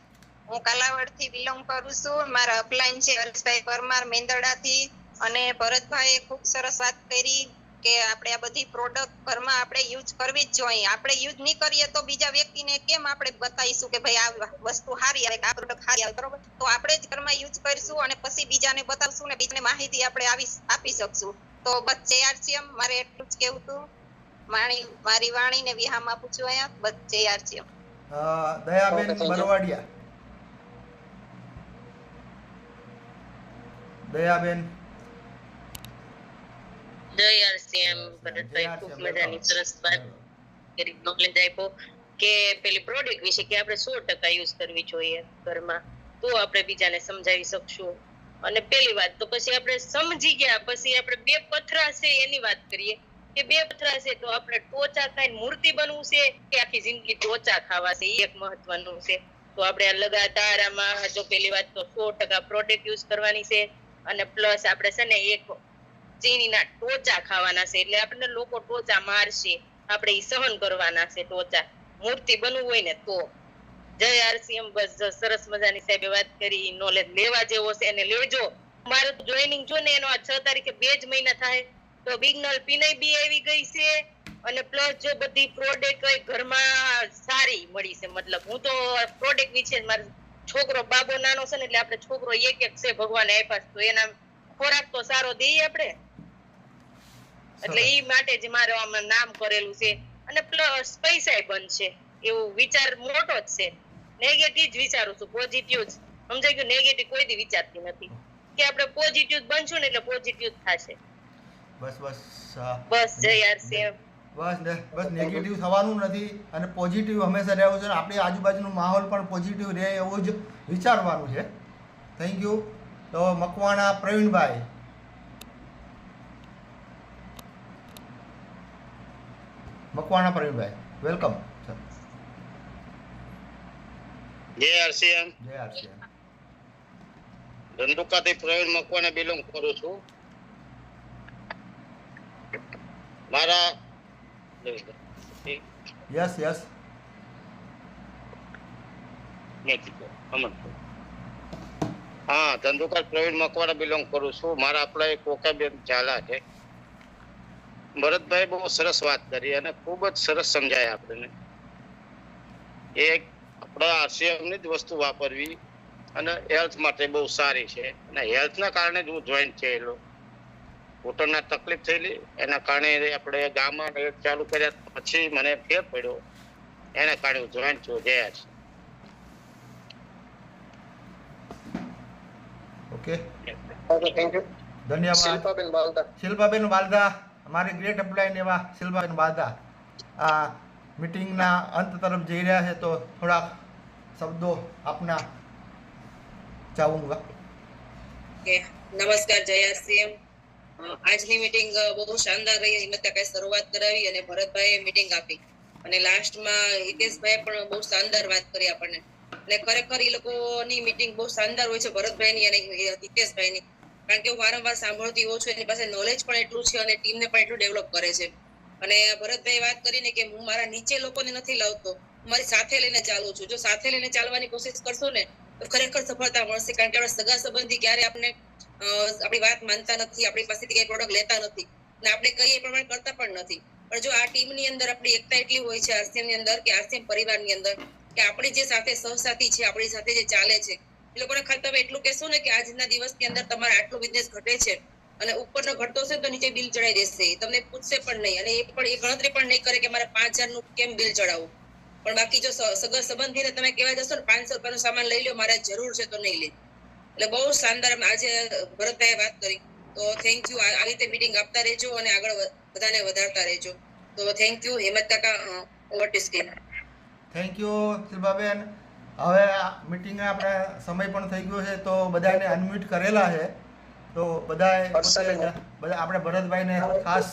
હું કાલાવડથી બિલોંગ કરું છું. મારા અપલાઈન છે હરેશભાઈ પરમાર મેંદરડાથી. અને ભરતભાઈએ ખૂબ સરસ વાત કરી કે આપણે આ બધી પ્રોડક્ટ ઘરમાં આપણે યુઝ કરવી જ જોઈએ. આપણે યુઝ નહીં કરીએ તો બીજા વ્યક્તિને કેમ આપણે બતાવીશું કે ભાઈ આ વસ્તુ સારી આવે, આ પ્રોડક્ટ સારી આવે, બરોબર? તો આપણે જ ઘરમાં યુઝ કરીશું અને પછી બીજાને બતાવશું ને બીજાને માહિતી આપણે આપી શકશું. તો બસ જય RCM. મારે એટલું જ કહેવું હતું. મારી વાણીને વિહામ આપું છું અહીંયા. બસ જય RCM.
દયાબેન બરવાડિયા. દયાબેન.
જય RCM. ભરતભાઈ ખૂબ મજાની સરસ વાત કરી, નોલેજ આપ્યો કે પેલી પ્રોડક્ટ વિશે કે આપણે 100% યુઝ કરવી જોઈએ ઘરમાં, તો આપણે બીજાને સમજાવી શકશું. અને પેલી વાત તો પછી આપણે સમજી ગયા પછી આપણે 2 પથરા છે એની વાત કરીએ કે 2 પથરા છે તો આપણે ટોચા ખાઈને મૂર્તિ બનવું છે કે આખી જિંદગી ટોચા ખાવા છે, એ એક મહત્વનું છે. તો આપણે આ લગાતાર આમાં જો પેલી વાત તો 100% પ્રોડક્ટ યુઝ કરવાની છે અને પ્લસ આપણે છે ને એક ચીનીના ટોચા ખાવાના છે, એટલે આપણને લોકો ટોચા મારશે, આપણે ઈ સહન કરવાના છે. ટોચા મૂર્તિ બનવું હોય ને તો. જય RCM. બસ સરસ મજાની સાહેબે વાત કરી, નોલેજ લેવા જેવો છે એને લેજો. મારે તો જોઈનિંગ જો ને એનો આ 6 તારીખે 2 જ મહિના થાય તો બિગનલ પીનય બી આવી ગઈ છે અને પ્લસ જો બધી પ્રોડક્ટ હોય ઘરમાં સારી મળી છે. મતલબ હું તો પ્રોડક્ટ વિશે મારો છોકરો બાબો નાનો છે ને એટલે આપણે છોકરો એક છે ભગવાને આપ્યા, તો એના ખોરાક તો સારો દઈએ આપણે, એટલે ઈ માટે જ મારે આમાં નામ કરેલું છે. અને પ્લસ પૈસા બનશે એવું વિચાર મોટો જ છે. નેગેટિવ જ વિચારું છું, પોઝિટિવ જ. સમજાઈ ગયું? નેગેટિવ કોઈ દી વિચારતી નથી કે આપણે પોઝિટિવ બનશું ને એટલે પોઝિટિવ થશે. બસ જય RCM.
બસ નેગેટિવ થવાનું નથી અને પોઝિટિવ હંમેશા રહેવું છે. આપણી આજુબાજુનો માહોલ પણ પોઝિટિવ રહે એવું જ વિચારવાનું છે. Thank you. તો મકવાણા પ્રવીણભાઈ. Makwana Pravinbhai, welcome sir.
જય આરસીએમ.
જય આરસીએમ.
ધંધુકાથી પ્રવીણ મકવાને બિલોંગ કરું છું. મારા
યસ યસ.
હા, ધંધુકા પ્રવીણ મકવાને બિલોંગ કરું છું. મારા આપણા એક કોકાબેન ઝાલા છે. ભરતભાઈ બહુ સરસ વાત કરી અને ખૂબ જ સરસ સમજાય આપણને. એક આપણા આરસીએમ ની જ વસ્તુ વાપરવી અને હેલ્થ માટે બહુ સારી છે અને હેલ્થના કારણે જ હું જોઈન થયેલો. ઘૂંટણના તકલીફ થયેલી એના કારણે આપણે ગામમાં ચાલુ કર્યા પછી મને ફેર પડ્યો એના કારણે હું જોઈન છું. જય છે.
Okay,
thank you.
ધન્યવાદ.
શિલ્પાબેન બાલદા.
શિલ્પાબેન વાલદા, અમારી ગ્રેટ અપ્લાયન એવા શિલ્પાબેન વાલદા આ મીટિંગના અંત તરફ જઈ રહ્યા છે, તો થોડાક શબ્દો આપના ચાહુંગા.
નમસ્કાર, જય આરસીએમ. આજની મીટિંગ બહુ શાનદાર રહી. હિંમતકાએ શરૂઆત કરાવી અને ભરતભાઈએ મીટિંગ આપી અને લાસ્ટમાં હિતેશભાઈએ પણ બહુ શાનદાર વાત કરી આપણને. એટલે ખરેખર એ લોકોની મીટિંગ બહુ શાનદાર હોય છે, ભરતભાઈની અને હિતેશભાઈની, કારણ કે હું વારંવાર સાંભળતી હોઉં છું. એની પાસે નોલેજ પણ એટલું છે અને ટીમને પણ એટલું ડેવલપ કરે છે. અને ભરતભાઈ વાત કરીને કે હું મારા નીચે લોકોને નથી લાવતો, હું મારી સાથે લઈને ચાલું છું. જો સાથે લઈને ચાલવાની કોશિશ કરશો ને તો ખરેખર સફળતા મળશે, કારણ કે આપણા સગા સંબંધી ક્યારે આપણે આપણી વાત માનતા નથી, આપણી પાસેથી કઈ પ્રોડક્ટ લેતા નથી અને આપણે કહીએ એ પ્રમાણે કરતા પણ નથી. પણ જો આ ટીમની અંદર આપણી એકતા એટલી હોય છે આરસીએમ ની અંદર, કે આરસીએમ પરિવારની અંદર, કે આપણી જે સાથે સહસાથી છે, આપણી સાથે જે ચાલે છે, એ લોકોને ખાલી તમે એટલું કહેશો ને કે આજના દિવસની અંદર તમારે આટલો બિઝનેસ ઘટે છે અને ઉપરનો ઘટતો છે તો નીચે બિલ ચડાવી દેશે. તમને પૂછશે પણ નહીં અને એ ગણતરી પણ નહીં કરે કે મારે 5000 નું કેમ બિલ ચડાવવું. પણ બાકી જો સગા સંબંધીને તમે કહેવા જશો ને 500 રૂપિયાનું સામાન લઈ લો, મારે જરૂર છે, તો નહીં લે. એટલે બહુ શાનદાર આજે ભરતભાઈએ વાત કરી. તો થેન્ક યુ. આવી રીતે મીટિંગ આપતા રહેજો અને આગળ બધાને વધારતા રહેજો. તો થેન્ક યુ. હેમંત કાકા, over to screen.
Thank you Shilpaben. હવે મીટિંગના આપણે સમય પણ થઈ ગયો છે, તો બધાને અનમ્યુટ કરેલા છે, તો બધા આપણે ભરતભાઈને ખાસ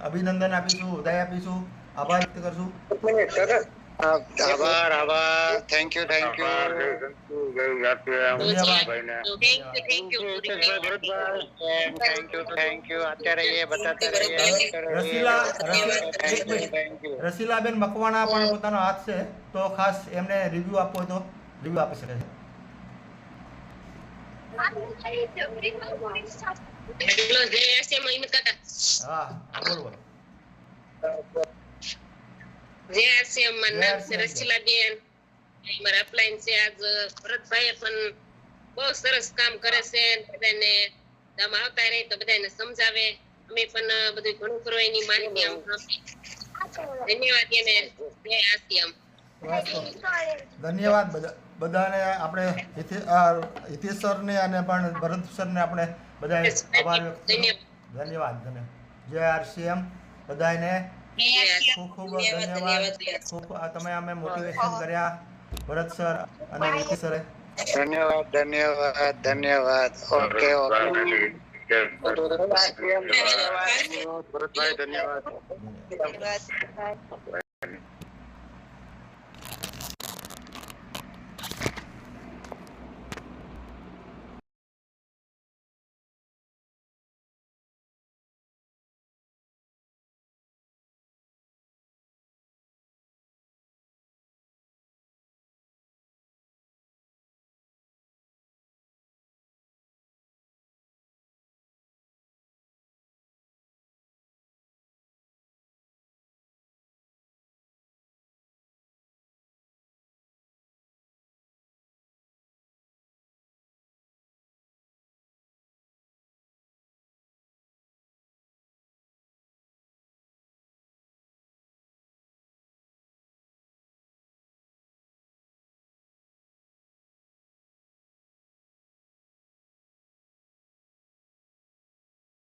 અભિનંદન આપીશું, વધાઈ આપીશું, આભાર વ્યક્ત કરશું.
આભાર. Thank you.
રસીલાબેન મકવાણા પણ પોતાનો હાથ છે, તો ખાસ એમને રિવ્યુ આપવો હોય તો રિવ્યુ આપી શકે છે. હા, બોલો.
જય આરસીએમ. મારું નામ છે રસીલાબેન. મારા અપલાઈન છે. આજ ભરતભાઈએ પણ બહુ સરસ કામ કરે છે. બધાને ગામ આવતા રહે તો બધાને સમજાવે. અમે પણ બધું ઘણું ખરું એની માહિતી આપી. ધન્યવાદ એને. જય આરસીએમ.
ધન્યવાદ બધાને. આપણે હિતેશ સરને અને પણ ભરત સરને આપણે બધાએ આભાર વ્યક્ત કર્યો. ધન્યવાદ. જય આરસીએમ બધાને. ખૂબ ખૂબ ધન્યવાદ. ખૂબ તમે અમે મોટિવેશન કર્યા ભરત સર અને હિતેશ સરે.
ધન્યવાદ. ઓકે. ભરતભાઈ ધન્યવાદ.